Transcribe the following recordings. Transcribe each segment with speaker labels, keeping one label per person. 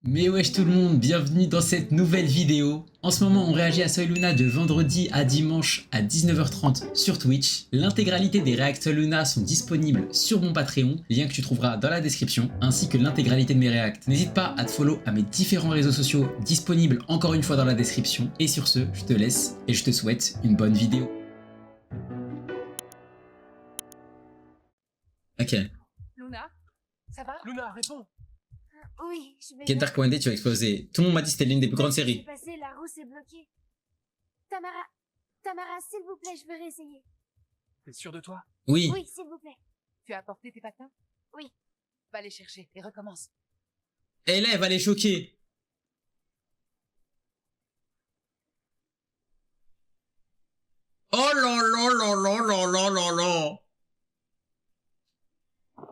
Speaker 1: Mais wesh tout le monde, bienvenue dans cette nouvelle vidéo. En ce moment on réagit à Soy Luna de vendredi à dimanche à 19h30 sur Twitch. L'intégralité des réacts Soy Luna sont disponibles sur mon Patreon, lien que tu trouveras dans la description, ainsi que l'intégralité de mes réacts. N'hésite pas à te follow à mes différents réseaux sociaux disponibles encore une fois dans la description. Et sur ce, je te laisse et je te souhaite une bonne vidéo. Ok.
Speaker 2: Luna, ça va?
Speaker 3: Luna, réponds.
Speaker 4: Oui, je vais
Speaker 1: Get
Speaker 4: bien.
Speaker 1: Dark One Day, tu vas exploser. Tout le monde m'a dit que c'était l'une des plus grandes
Speaker 4: Qu'est-ce qui
Speaker 1: séries.
Speaker 4: s'est passé, la roue s'est bloquée. Tamara, s'il vous plaît, je veux réessayer.
Speaker 3: T'es sûr de toi?
Speaker 1: Oui.
Speaker 4: Oui, s'il vous plaît.
Speaker 2: Tu as apporté tes patins?
Speaker 4: Oui.
Speaker 2: Va les chercher et recommence.
Speaker 1: Et là, elle va les choquer. Oh là là là là là là là là.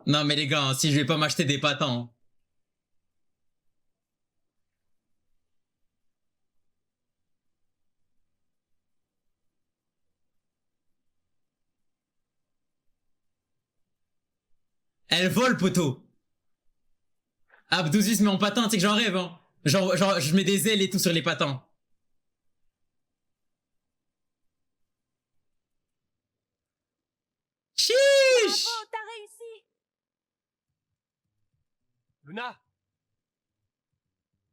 Speaker 1: Non mais les gars, si je vais pas m'acheter des patins. Elle vole, poteau. Abdouzi se met en patin, tu sais que j'en rêve, hein. Genre, je mets des ailes et tout sur les patins. Chiche.
Speaker 4: Bravo, t'as réussi.
Speaker 3: Luna!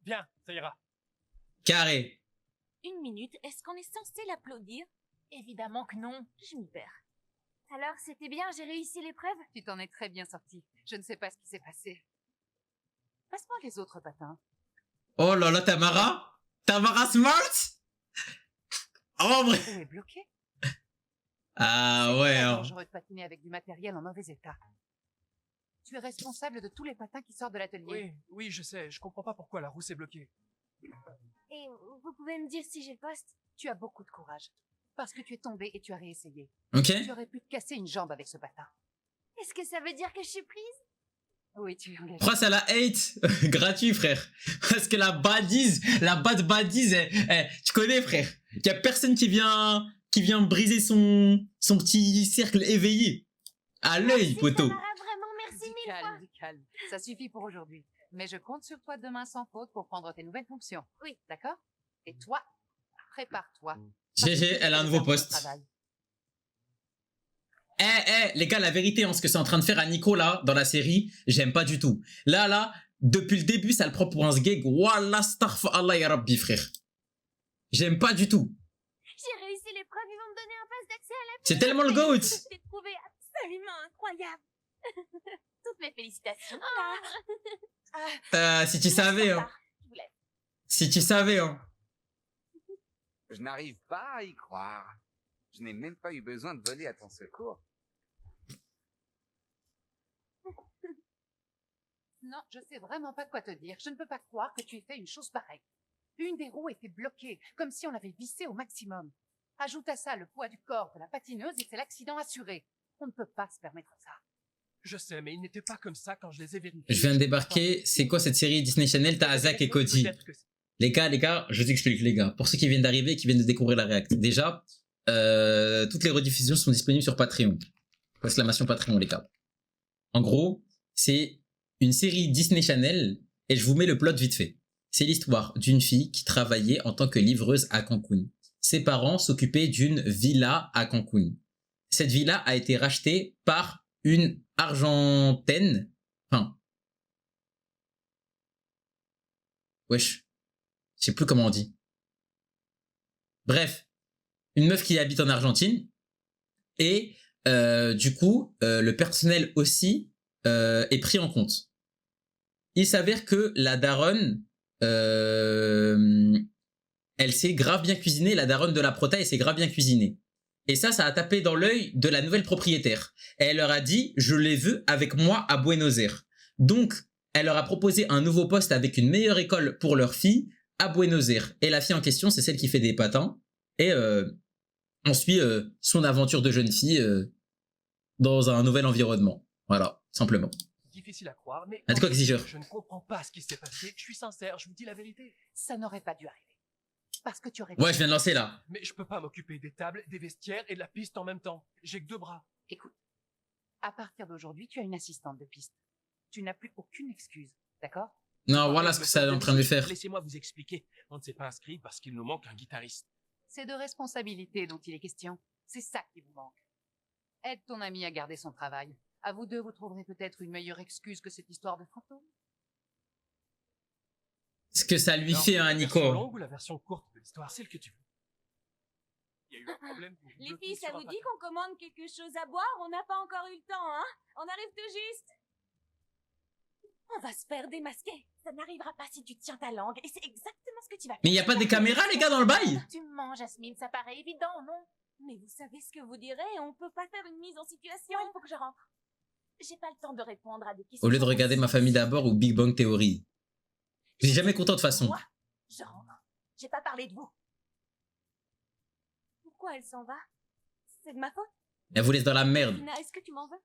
Speaker 3: Viens, ça ira.
Speaker 1: Carré.
Speaker 5: Une minute, est-ce qu'on est censé l'applaudir? Évidemment que non, je m'y perds.
Speaker 4: Alors, c'était bien, j'ai réussi l'épreuve?
Speaker 2: Tu t'en es très bien sorti. Je ne sais pas ce qui s'est passé. Passe-moi les autres patins.
Speaker 1: Oh là là, Tamara. Tamara Smart. Oh, vrai.
Speaker 2: Où est bloqué?
Speaker 1: Ah ouais,
Speaker 2: C'est
Speaker 1: hein.
Speaker 2: dangereux de patiner avec du matériel en mauvais état. Tu es responsable de tous les patins qui sortent de l'atelier.
Speaker 3: Oui, je sais. Je comprends pas pourquoi la roue s'est bloquée.
Speaker 4: Et vous pouvez me dire si j'ai le poste?
Speaker 2: Tu as beaucoup de courage. Parce que tu es tombé et tu as réessayé.
Speaker 1: Ok.
Speaker 2: Tu aurais pu te casser une jambe avec ce patin.
Speaker 4: Est-ce que ça veut dire que je suis prise?
Speaker 2: Oui, tu es engagé.
Speaker 1: Pourquoi ça la hate? Gratuit, frère. Parce que la bad badise, tu connais, frère. Y a personne qui vient briser son petit cercle éveillé. À l'œil,
Speaker 4: Merci,
Speaker 1: poteau.
Speaker 4: Tamara, vraiment, merci
Speaker 2: Du
Speaker 4: mille fois.
Speaker 2: calme, du calme. Ça suffit pour aujourd'hui. Mais je compte sur toi demain sans faute pour prendre tes nouvelles fonctions.
Speaker 4: Oui.
Speaker 2: D'accord? Et toi, prépare-toi.
Speaker 1: GG, elle a un nouveau poste.
Speaker 2: Travail.
Speaker 1: Les gars, la vérité, hein, ce que c'est en train de faire à Nico, là, dans la série, j'aime pas du tout. Là, depuis le début, ça le prend pour un sgeg. Wallah, Allah ya Rabbi, frère. J'aime pas du tout.
Speaker 4: J'ai réussi l'épreuve, ils vont me donner un pass d'accès à la
Speaker 1: C'est tellement le GOAT.
Speaker 5: Je t'ai trouvé absolument incroyable. Toutes mes félicitations.
Speaker 1: Si tu savais, hein.
Speaker 5: Je vous laisse.
Speaker 1: Si tu savais, hein.
Speaker 6: Je n'arrive pas à y croire. Je n'ai même pas eu besoin de voler à ton secours.
Speaker 2: Non, je sais vraiment pas quoi te dire. Je ne peux pas croire que tu aies fait une chose pareille. Une des roues était bloquée, comme si on l'avait vissée au maximum. Ajoute à ça le poids du corps de la patineuse et c'est l'accident assuré. On ne peut pas se permettre ça.
Speaker 3: Je sais, mais il n'était pas comme ça quand je les ai vérifiés.
Speaker 1: Je viens de débarquer. C'est quoi cette série Disney Channel? T'as Azak et Cody.
Speaker 3: Peut-être que c'est-
Speaker 1: Les gars, je t'explique, les gars. Pour ceux qui viennent d'arriver et qui viennent de découvrir la React. Déjà, toutes les rediffusions sont disponibles sur Patreon. Exclamation Patreon, les gars. En gros, c'est une série Disney Channel et je vous mets le plot vite fait. C'est l'histoire d'une fille qui travaillait en tant que livreuse à Cancun. Ses parents s'occupaient d'une villa à Cancun. Cette villa a été rachetée par une Argentine. Enfin. Wesh. Je sais plus comment on dit. Bref. Une meuf qui habite en Argentine. Et du coup, le personnel aussi est pris en compte. Il s'avère que la daronne, elle sait grave bien cuisiner, la daronne de la prota, elle sait grave bien cuisiner. Et ça a tapé dans l'œil de la nouvelle propriétaire. Et elle leur a dit, je les veux avec moi à Buenos Aires. Donc, elle leur a proposé un nouveau poste avec une meilleure école pour leur fille à Buenos Aires. Et la fille en question, c'est celle qui fait des patins. Et on suit son aventure de jeune fille dans un nouvel environnement. Voilà, simplement.
Speaker 3: difficile à croire, mais...
Speaker 1: Ah, de quoi, exigeur?
Speaker 3: Je ne comprends pas ce qui s'est passé. Je suis sincère, je vous dis la vérité.
Speaker 2: Ça n'aurait pas dû arriver. Parce que tu aurais...
Speaker 1: Ouais, je viens de lancer là.
Speaker 3: Mais je peux pas m'occuper des tables, des vestiaires et de la piste en même temps. J'ai que 2 bras.
Speaker 2: Écoute, à partir d'aujourd'hui, tu as une assistante de piste. Tu n'as plus aucune excuse, d'accord?
Speaker 1: Non, voilà ce que ça est en train de lui faire.
Speaker 3: Laissez-moi vous expliquer. On ne s'est pas inscrit parce qu'il nous manque un guitariste.
Speaker 2: C'est de responsabilité dont il est question. C'est ça qui vous manque. Aide ton ami à garder son travail. À vous deux, vous trouverez peut-être une meilleure excuse que cette histoire de fantôme.
Speaker 1: Ce que ça lui
Speaker 3: Alors,
Speaker 1: fait, hein,
Speaker 3: la version
Speaker 1: Nico.
Speaker 3: longue ou la version courte de l'histoire, celle que tu veux. Il y a eu un problème. pour
Speaker 5: Les
Speaker 3: bloquer
Speaker 5: filles, ça
Speaker 3: sur
Speaker 5: vous
Speaker 3: un
Speaker 5: dit qu'on commande quelque chose à boire? On n'a pas encore eu le temps, hein? On arrive tout juste. On va se faire démasquer. Ça n'arrivera pas si tu tiens ta langue. Et c'est exactement ce que tu vas faire.
Speaker 1: Mais il y a pas des caméras, les gars, dans le bail?
Speaker 5: Tu me mens, Jasmine, ça paraît évident, non? Mais vous savez ce que vous direz, on peut pas faire une mise en situation. Il faut que je rentre. J'ai pas le temps de répondre à des questions.
Speaker 1: Au lieu de regarder Ma famille d'abord ou Big Bang Theory. J'ai jamais content de toute façon.
Speaker 5: Moi, je rentre. J'ai pas parlé de vous. Pourquoi elle s'en va? C'est de ma faute.
Speaker 1: Elle vous laisse dans la merde.
Speaker 5: Tina, est-ce que tu m'en veux?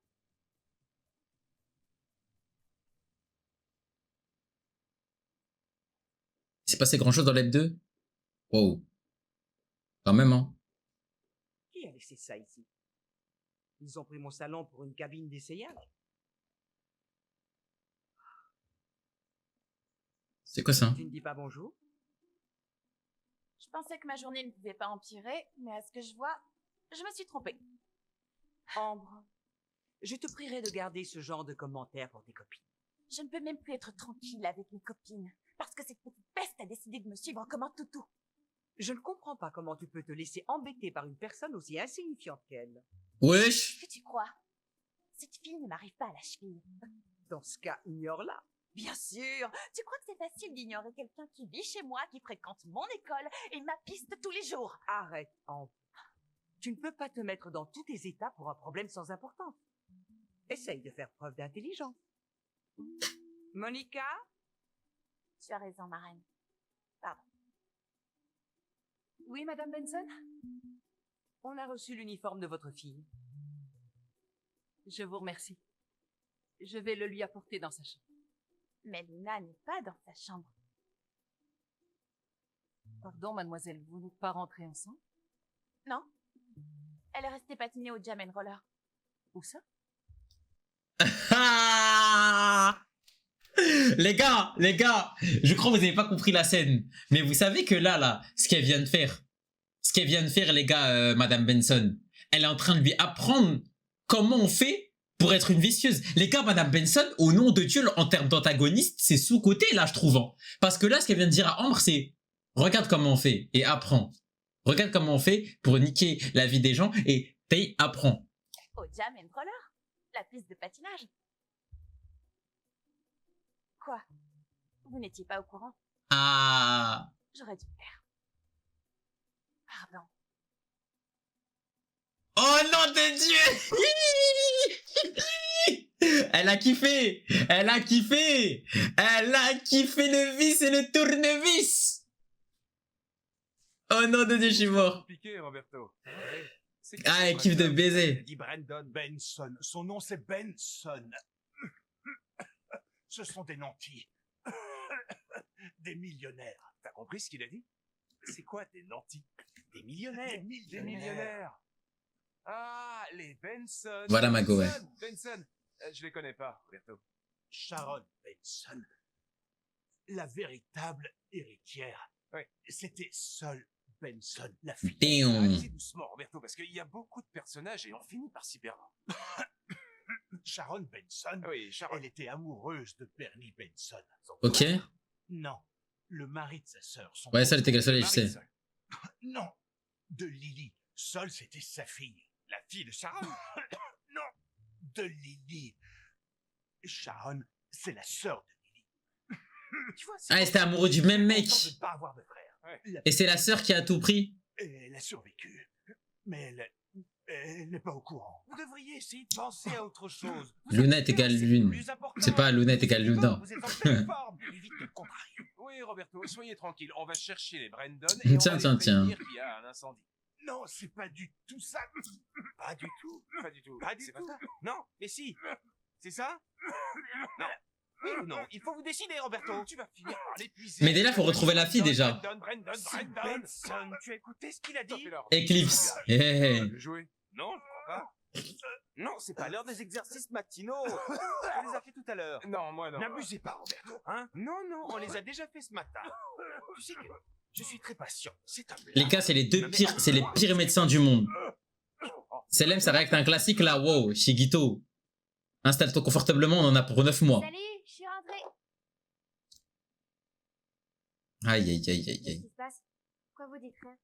Speaker 1: Il s'est passé grand chose dans l'EP 2? Wow. Quand même, hein.
Speaker 7: Qui a laissé ça ici? Ils ont pris mon salon pour une cabine d'essayage.
Speaker 1: C'est quoi ça?
Speaker 7: Tu ne dis pas bonjour?
Speaker 5: Je pensais que ma journée ne pouvait pas empirer, mais à ce que je vois, je me suis trompée.
Speaker 7: Ambre, je te prierai de garder ce genre de commentaires pour tes copines.
Speaker 5: Je ne peux même plus être tranquille avec mes copines, parce que cette petite peste a décidé de me suivre comme un toutou.
Speaker 7: Je ne comprends pas comment tu peux te laisser embêter par une personne aussi insignifiante qu'elle.
Speaker 1: Wesh.
Speaker 5: Qu'est-ce que tu crois? Cette fille ne m'arrive pas à la cheville.
Speaker 7: Dans ce cas, ignore-la.
Speaker 5: Bien sûr. Tu crois que c'est facile d'ignorer quelqu'un qui vit chez moi, qui fréquente mon école et ma piste tous les jours?
Speaker 7: Arrête, Ambre. Tu ne peux pas te mettre dans tous tes états pour un problème sans importance. Essaye de faire preuve d'intelligence. Monica?
Speaker 5: Tu as raison, ma reine. Pardon.
Speaker 2: Oui, Madame Benson?
Speaker 7: On a reçu l'uniforme de votre fille.
Speaker 2: Je vous remercie. Je vais le lui apporter dans sa chambre.
Speaker 5: Mais Luna n'est pas dans sa chambre.
Speaker 2: Pardon, mademoiselle, vous n'êtes pas rentrés ensemble?
Speaker 5: Non. Elle est restée patiner au Jam and Roller.
Speaker 2: Où ça?
Speaker 1: Ah. Les gars, je crois que vous n'avez pas compris la scène. Mais vous savez que là, ce qu'elle vient de faire, les gars, Madame Benson, elle est en train de lui apprendre comment on fait pour être une vicieuse. Les gars, Madame Benson, au nom de Dieu, en termes d'antagoniste, c'est sous-côté, là, je trouve. Hein. Parce que là, ce qu'elle vient de dire à Ambre, c'est regarde comment on fait et apprends. Regarde comment on fait pour niquer la vie des gens et apprends.
Speaker 5: Au Jam and Roller? La piste de patinage? Quoi? Vous n'étiez pas au courant?
Speaker 1: Ah.
Speaker 5: J'aurais dû le faire. Pardon.
Speaker 1: Oh nom de Dieu. Elle a kiffé. Elle a kiffé le vis et le tournevis. Oh nom de Dieu, je suis mort.
Speaker 3: Compliqué, Roberto.
Speaker 1: Ah, elle kiffe de baiser.
Speaker 8: dit Brandon Benson. Son nom, c'est Benson. Ce sont des nantis. Des millionnaires.
Speaker 3: T'as compris ce qu'il a dit? C'est quoi des nantis?
Speaker 8: Des millionnaires.
Speaker 3: Des millionnaires. Ah, les Benson.
Speaker 1: Voilà, Mago, ouais.
Speaker 3: Benson. Je les connais pas, Roberto.
Speaker 8: Sharon Benson. La véritable héritière.
Speaker 3: Oui.
Speaker 8: C'était Sol Benson, la fille.
Speaker 1: Damn.
Speaker 3: Allez doucement, Roberto, parce qu'il y a beaucoup de personnages et on finit par s'y perdre.
Speaker 8: Sharon Benson.
Speaker 3: Oui, Sharon.
Speaker 8: Elle était amoureuse de Bernie Benson.
Speaker 1: Ok.
Speaker 8: Non, le mari de sa sœur. Son
Speaker 1: Ouais, ça, elle était quelle soleil, je sais.
Speaker 3: Marie,
Speaker 8: Non, de Lily. Sol, c'était sa fille.
Speaker 3: la fille de Sharon.
Speaker 8: Non, de Lily. Sharon, c'est la sœur de Lily.
Speaker 3: Tu vois,
Speaker 1: Ah, elle était amoureux du même mec.
Speaker 8: Content de ne pas avoir de frère.
Speaker 3: Ouais.
Speaker 1: Et c'est la sœur qui a tout pris.
Speaker 8: Elle a survécu. Mais elle n'est pas au courant.
Speaker 3: Vous devriez essayer de penser à autre chose.
Speaker 1: Lunette égale lune. C'est pas lunette égale lune.
Speaker 3: Vous êtes en pleine forme.
Speaker 8: Évite de contrarier.
Speaker 3: Oui, Roberto, soyez tranquille. On va chercher les Brandon et on
Speaker 1: Tiens,
Speaker 3: va
Speaker 1: tiens,
Speaker 3: les prévenir
Speaker 1: tiens.
Speaker 3: qu'il y a un incendie.
Speaker 8: Non, c'est pas du tout ça. Pas du tout.
Speaker 3: Pas du tout.
Speaker 8: Pas du
Speaker 3: C'est
Speaker 8: tout.
Speaker 3: pas ça. Non, mais si. C'est ça? Non. Oui ou non? Il faut vous décider, Roberto. Tu vas finir par l'épuiser.
Speaker 1: Mais déjà, faut retrouver la fille, déjà.
Speaker 3: Brandon.
Speaker 8: Benson, tu as écouté ce qu'il a dit?
Speaker 3: Stop, alors.
Speaker 1: Eclipse. Eh, eh, eh.
Speaker 3: Jouer? Non, je crois pas. Non, c'est pas l'heure des exercices matinaux. On les a fait tout à l'heure.
Speaker 8: Non, moi non.
Speaker 3: N'abusez pas, Roberto. Hein? Non, non, on les a déjà fait ce matin. Tu sais que je suis très patient. C'est un
Speaker 1: Les gars, c'est les pires médecins du monde. Selem, ça réacte à un classique là. Wow, Shigito. Installe-toi confortablement, on en a pour 9 mois.
Speaker 4: Salut, je suis rentrée.
Speaker 1: Aïe, aïe, aïe, aïe,
Speaker 4: Qu'est-ce
Speaker 1: aïe.
Speaker 4: qui se passe? Pourquoi vous dites rien?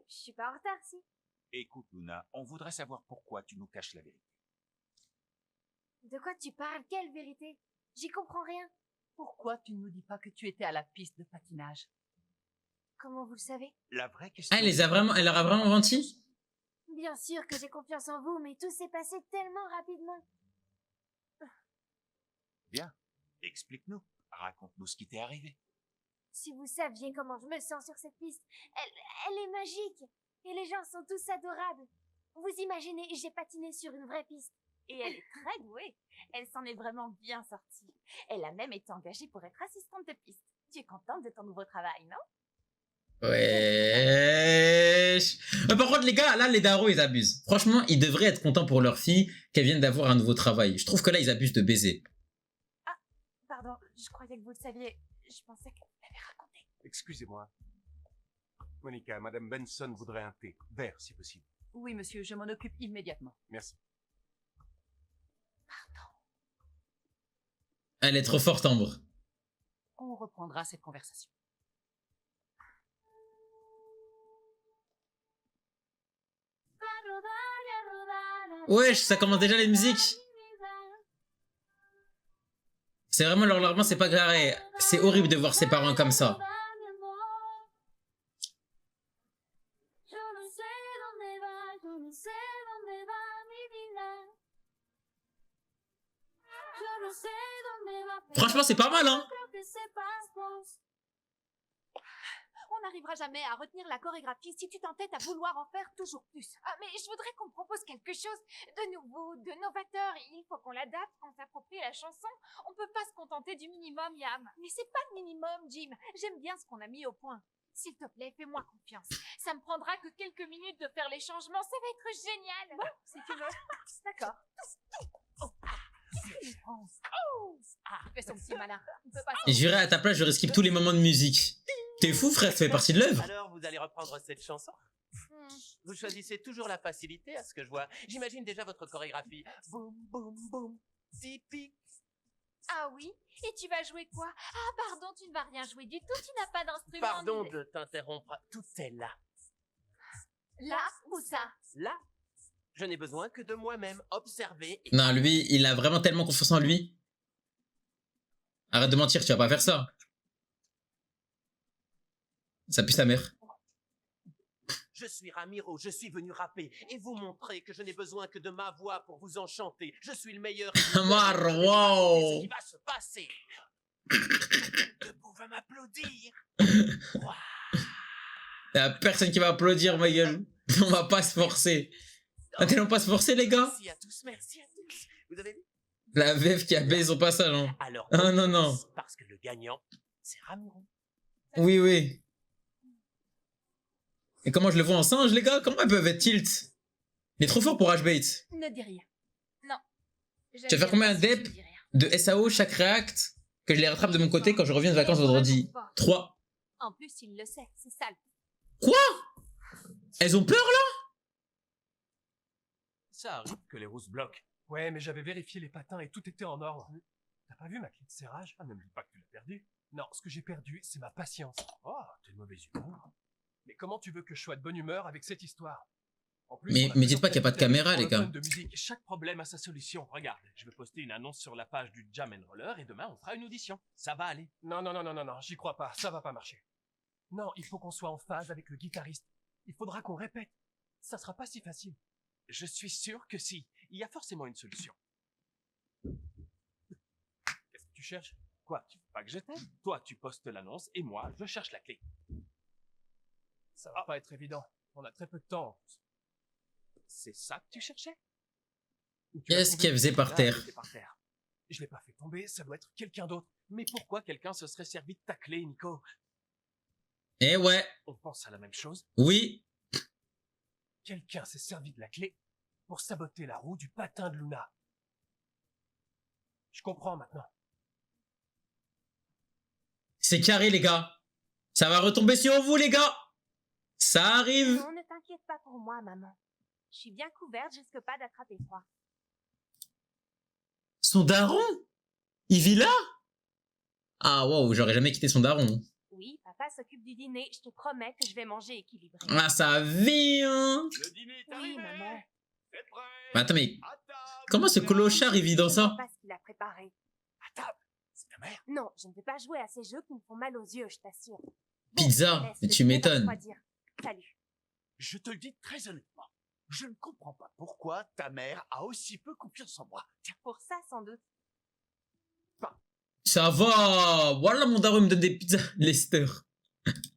Speaker 4: Je suis pas en retard, si.
Speaker 3: Écoute, Luna, on voudrait savoir pourquoi tu nous caches la vérité.
Speaker 4: De quoi tu parles? Quelle vérité? J'y comprends rien.
Speaker 2: Pourquoi tu ne nous dis pas que tu étais à la piste de patinage?
Speaker 4: Comment vous le savez?
Speaker 3: La vraie question...
Speaker 1: Ah, elle leur a vraiment menti?
Speaker 4: Bien sûr que j'ai confiance en vous, mais tout s'est passé tellement rapidement.
Speaker 3: Bien. Explique-nous. Raconte-nous ce qui t'est arrivé.
Speaker 4: Si vous saviez comment je me sens sur cette piste, elle est magique. Et les gens sont tous adorables. Vous imaginez, j'ai patiné sur une vraie piste.
Speaker 5: Et elle est très douée. Elle s'en est vraiment bien sortie. Elle a même été engagée pour être assistante de piste. Tu es contente de ton nouveau travail, non?
Speaker 1: Wesh. Par contre, les gars, là, les darons, ils abusent. Franchement, ils devraient être contents pour leur fille qu'elle vienne d'avoir un nouveau travail. Je trouve que là, ils abusent de baiser.
Speaker 5: Pardon, je croyais que vous le saviez. Je pensais qu'elle l'avait raconté.
Speaker 8: Excusez-moi. Monica, Madame Benson voudrait un thé. Vert, si possible.
Speaker 2: Oui, monsieur, je m'en occupe immédiatement.
Speaker 8: Merci.
Speaker 1: Elle est trop forte, Ambre.
Speaker 2: On reprendra cette conversation.
Speaker 1: Wesh, ça commence déjà les musiques. C'est vraiment leur larme, c'est pas grave. C'est horrible de voir ses parents comme ça. Franchement, c'est pas mal, hein.
Speaker 5: On n'arrivera jamais à retenir la chorégraphie si tu t'entêtes à vouloir en faire toujours plus. Ah, mais je voudrais qu'on me propose quelque chose de nouveau, de novateur. Il faut qu'on l'adapte, qu'on s'approprie la chanson. On peut pas se contenter du minimum, Yam. Mais c'est pas le minimum, Jim. J'aime bien ce qu'on a mis au point. S'il te plaît, fais-moi confiance. Ça me prendra que quelques minutes de faire les changements. Ça va être génial. Bon, si tu veux. D'accord.
Speaker 2: Fais son petit malin.
Speaker 5: On peut pas
Speaker 1: Et j'irai à ta place, je skip tous les moments de musique. T'es fou, frère, ça fait partie de l'œuvre.
Speaker 9: Alors, vous allez reprendre cette chanson? Vous choisissez toujours la facilité, à ce que je vois. J'imagine déjà votre chorégraphie. Boum, boum, boum. Tipi.
Speaker 5: Ah oui? Et tu vas jouer quoi? Ah pardon, tu ne vas rien jouer du tout, tu n'as pas d'instrument.
Speaker 9: Pardon
Speaker 5: ni-
Speaker 9: de t'interrompre. Tout est là.
Speaker 5: Là ou ça?
Speaker 9: Là. Je n'ai besoin que de moi-même. Observer. Et...
Speaker 1: Non, lui, il a vraiment tellement confiance en lui. Arrête de mentir, tu vas pas faire ça. Ça pue sa mère.
Speaker 9: Je suis Ramiro, je suis venu rapper et vous montrer que je n'ai besoin que de ma voix pour vous enchanter. Je suis le meilleur.
Speaker 1: Mar,
Speaker 9: C'est ce
Speaker 1: wow.
Speaker 9: qui va se passer. Debout va m'applaudir.
Speaker 1: Y'a personne qui va applaudir, ma gueule. On va pas se forcer. Attends, pas se forcer, les gars.
Speaker 9: Merci à tous, merci à tous. Vous avez vu?
Speaker 1: La veuve qui a baisé son passage, hein.
Speaker 9: Alors,
Speaker 1: Ah, non, non.
Speaker 9: parce que le gagnant, c'est Ramiro.
Speaker 1: Oui, oui. Et comment je le vois en singe, les gars? Comment elles peuvent être tilt? Il est trop fort pour H-Bait.
Speaker 5: Ne dis rien. Non.
Speaker 1: Tu vas faire combien d'ep de SAO chaque react que je les rattrape de mon côté quand je reviens de vacances vendredi? 3.
Speaker 5: En plus, il le sait, c'est sale.
Speaker 1: Quoi? Elles ont peur, là?
Speaker 3: Ça arrive que les rousses bloquent.
Speaker 8: Ouais, mais j'avais vérifié les patins et tout était en ordre. T'as pas vu ma clé de serrage? Ah, ne me dis pas que tu l'as perdue. Non, ce que j'ai perdu, c'est ma patience. Oh, t'es de mauvaise humeur. Mais comment tu veux que je sois de bonne humeur avec cette histoire? En plus,
Speaker 1: Mais
Speaker 8: on a
Speaker 1: dites
Speaker 8: toujours
Speaker 1: pas qu'il y a pas de caméra,
Speaker 8: pour
Speaker 1: les
Speaker 8: le
Speaker 1: gars.
Speaker 8: fun de musique. Chaque problème a sa solution. Regarde, je vais poster une annonce sur la page du Jam and Roller et demain on fera une audition. Ça va aller. Non, non, non, non, non, non, j'y crois pas. Ça va pas marcher. Non, il faut qu'on soit en phase avec le guitariste. Il faudra qu'on répète. Ça sera pas si facile. Je suis sûr que si. Il y a forcément une solution. Qu'est-ce que tu cherches? Quoi, tu veux pas que je t'aide? Toi, tu postes l'annonce et moi, je cherche la clé. Ça va pas être évident. On a très peu de temps. C'est ça que tu cherchais?
Speaker 1: Qu'est-ce qu'elle faisait par
Speaker 8: Là,
Speaker 1: terre?
Speaker 8: elle était par terre. Je l'ai pas fait tomber, ça doit être quelqu'un d'autre. Mais pourquoi quelqu'un se serait servi de ta clé, Nico?
Speaker 1: Eh ouais.
Speaker 8: On pense à la même chose?
Speaker 1: Oui.
Speaker 8: Quelqu'un s'est servi de la clé pour saboter la roue du patin de Luna. Je comprends maintenant.
Speaker 1: C'est carré, les gars. Ça va retomber sur vous, les gars. Ça arrive.
Speaker 4: Non, ne t'inquiète pas pour moi, maman. Je suis bien couverte, je risque pas d'attraper froid.
Speaker 1: Son daron? Il vit là? Ah, wow, j'aurais jamais quitté son daron.
Speaker 4: Oui, papa s'occupe du dîner, je te promets que je vais manger équilibré.
Speaker 1: Ah, ça vient.
Speaker 3: Le dîner est
Speaker 4: Oui,
Speaker 3: arrivé.
Speaker 4: maman.
Speaker 3: C'est prêt.
Speaker 1: Mais attends, mais
Speaker 3: À table.
Speaker 1: comment ce clochard, il vit dans
Speaker 4: Je ne
Speaker 1: ça?
Speaker 4: sais pas ce qu'il a préparé.
Speaker 3: À table. C'est ta mère.
Speaker 4: Non, je ne vais pas jouer à ces jeux qui me font mal aux yeux, je t'assure. Bon,
Speaker 1: Pizza,
Speaker 4: laisse,
Speaker 1: mais
Speaker 4: le
Speaker 1: tu
Speaker 4: dîner va
Speaker 1: m'étonnes.
Speaker 4: refroidir. Salut.
Speaker 3: Je te le dis très honnêtement. Je ne comprends pas pourquoi ta mère a aussi peu confiance en moi. Tiens,
Speaker 4: Pour ça, sans doute.
Speaker 1: Ça va. Voilà, mon daron il me donne des pizzas. Lester.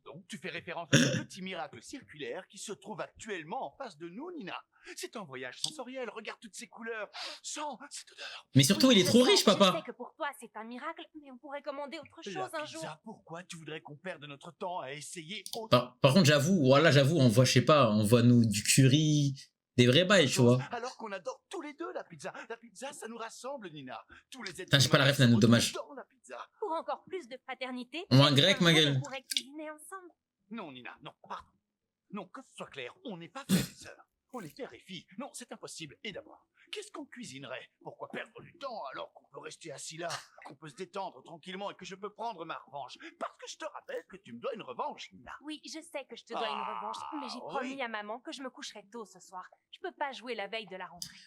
Speaker 3: donc tu fais référence à ce petit miracle circulaire qui se trouve actuellement en face de nous, Nina. C'est un voyage sensoriel. Regarde toutes ces couleurs. Sens cette odeur.
Speaker 1: Mais surtout,
Speaker 4: Oui,
Speaker 1: il est
Speaker 4: je
Speaker 1: trop
Speaker 4: sais,
Speaker 1: riche,
Speaker 4: Je
Speaker 1: papa.
Speaker 4: sais que pour toi, c'est un miracle, mais on pourrait commander autre chose
Speaker 3: La
Speaker 4: un
Speaker 3: pizza,
Speaker 4: jour.
Speaker 3: pourquoi tu voudrais qu'on perde notre temps à essayer autre
Speaker 1: Par contre, j'avoue, voilà, j'avoue, on voit, je sais pas, on voit nous du curry, des vrais bails, tu
Speaker 3: chose,
Speaker 1: vois.
Speaker 3: alors qu'on adore tous les deux la pizza. La pizza, ça nous rassemble, Nina. Tous les êtres
Speaker 1: Putain, j'ai pas la
Speaker 3: humains
Speaker 1: ref, Nanou,
Speaker 3: se
Speaker 1: dommage.
Speaker 3: retrouvent dans la pizza.
Speaker 4: Pour encore plus de fraternité,
Speaker 1: On voit un
Speaker 4: peut-être
Speaker 1: grec,
Speaker 4: qu'un
Speaker 1: ma
Speaker 4: jour,
Speaker 1: gueule.
Speaker 4: On pourrait cuisiner ensemble.
Speaker 3: Non, Nina, non, pardon. Non, que ce soit clair, on n'est pas frères et sœurs. On est père et fille. Non, c'est impossible. Et d'abord, qu'est-ce qu'on cuisinerait? Pourquoi perdre du temps alors qu'on peut rester assis là, qu'on peut se détendre tranquillement et que je peux prendre ma revanche? Parce que je te rappelle que tu me dois une revanche, Nina.
Speaker 4: Oui, je sais que je te dois une revanche, mais j'ai promis
Speaker 3: oui.
Speaker 4: à maman que je me coucherai tôt ce soir. Je peux pas jouer la veille de la rentrée.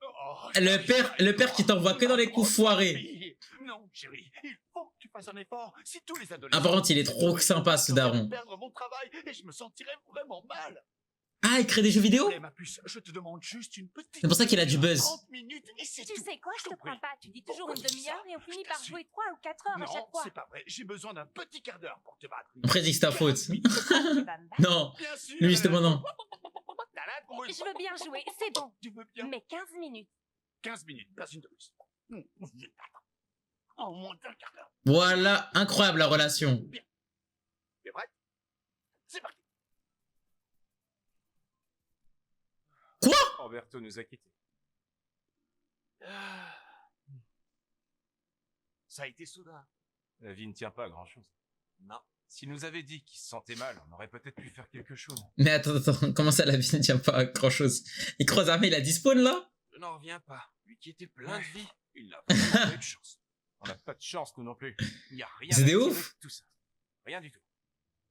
Speaker 3: Oh,
Speaker 1: Le père qui t'envoie que dans les coups foirés.
Speaker 3: Non, chérie, il faut que tu fasses un effort. Si tous les adolescents...
Speaker 1: Ah, par contre, il est trop sympa, ce daron.
Speaker 3: perdre mon travail et je me sentirais vraiment mal.
Speaker 1: Ah, il crée des jeux vidéo?
Speaker 3: Allez, ma puce, je te demande juste une petite...
Speaker 1: C'est pour ça qu'il a du buzz.
Speaker 3: 30 minutes et c'est
Speaker 4: Tu
Speaker 3: tout.
Speaker 4: sais quoi, je te
Speaker 3: t'en
Speaker 4: prends
Speaker 3: prie.
Speaker 4: pas. Tu dis toujours
Speaker 3: Pourquoi
Speaker 4: une
Speaker 3: tu dis ça?
Speaker 4: demi-heure et on finit
Speaker 3: Je
Speaker 4: par
Speaker 3: t'assure.
Speaker 4: jouer 3 ou 4 heures à
Speaker 3: Non,
Speaker 4: chaque fois.
Speaker 3: c'est pas vrai. J'ai besoin d'un petit quart d'heure pour te battre.
Speaker 1: Après, dis que c'est ta faute.
Speaker 4: Tu vas me battre.
Speaker 1: Non,
Speaker 3: Bien sûr.
Speaker 1: lui, justement, non.
Speaker 3: T'as la trouille.
Speaker 4: Je veux bien jouer, c'est bon.
Speaker 3: Tu veux bien?
Speaker 4: Mais 15 minutes.
Speaker 3: 15 minutes, pas une de plus. En moins d'un quart d'heure.
Speaker 1: Voilà, incroyable la relation.
Speaker 3: T'es prête? C'est parti.
Speaker 10: Roberto nous a quittés.
Speaker 3: Ça a été soudain.
Speaker 10: La vie ne tient pas à grand chose. Non. S'il nous avait dit qu'il se sentait mal, on aurait peut-être pu faire quelque chose.
Speaker 1: Mais attends, comment ça, la vie ne tient pas à grand chose? Il croise Armée, il a 10 spawns, là?
Speaker 10: Je n'en reviens pas. Lui qui était plein de vie, il n'a pas eu de chance. On n'a pas de chance, nous non plus. Il n'y a rien
Speaker 1: C'est
Speaker 10: à
Speaker 1: des
Speaker 10: tirer
Speaker 1: ouf.
Speaker 10: de tout ça. Rien du tout.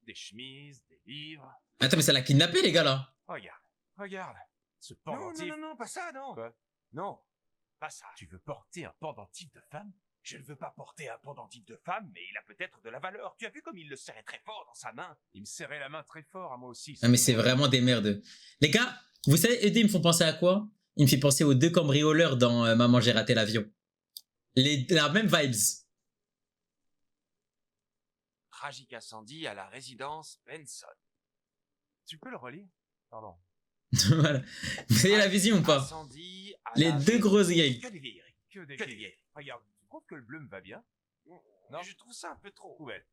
Speaker 10: Des chemises, des livres.
Speaker 1: Attends, mais ça l'a kidnappé, les gars, là.
Speaker 10: Regarde, regarde. Ce
Speaker 3: Non,
Speaker 10: pendentif.
Speaker 3: non, pas ça, non.
Speaker 10: Quoi? Non, pas ça. Tu veux porter un pendentif de femme?
Speaker 3: Je ne veux pas porter un pendentif de femme, mais il a peut-être de la valeur. Tu as vu comme il le serrait très fort dans sa main?
Speaker 10: Il me serrait la main très fort à moi aussi.
Speaker 1: Ah, mais c'est vraiment des merdes. Les gars, vous savez, eux deux, ils me font penser à quoi? Ils me font penser aux deux cambrioleurs dans Maman, j'ai raté l'avion. La même vibes.
Speaker 9: Tragique incendie à la résidence Benson.
Speaker 10: Tu peux le relire? Pardon.
Speaker 1: Voilà. Vous avez la vision ou pas?
Speaker 9: Incendie à
Speaker 1: Les
Speaker 9: la
Speaker 1: deux grosses
Speaker 9: résidence-
Speaker 1: gags.
Speaker 10: Que des vieilleries. Que des
Speaker 9: Que des
Speaker 10: vieilleries.
Speaker 9: vieilles.
Speaker 10: Regarde, tu trouves que le bleu me va bien? Non,
Speaker 9: Je trouve ça un peu trop.
Speaker 10: poubelle.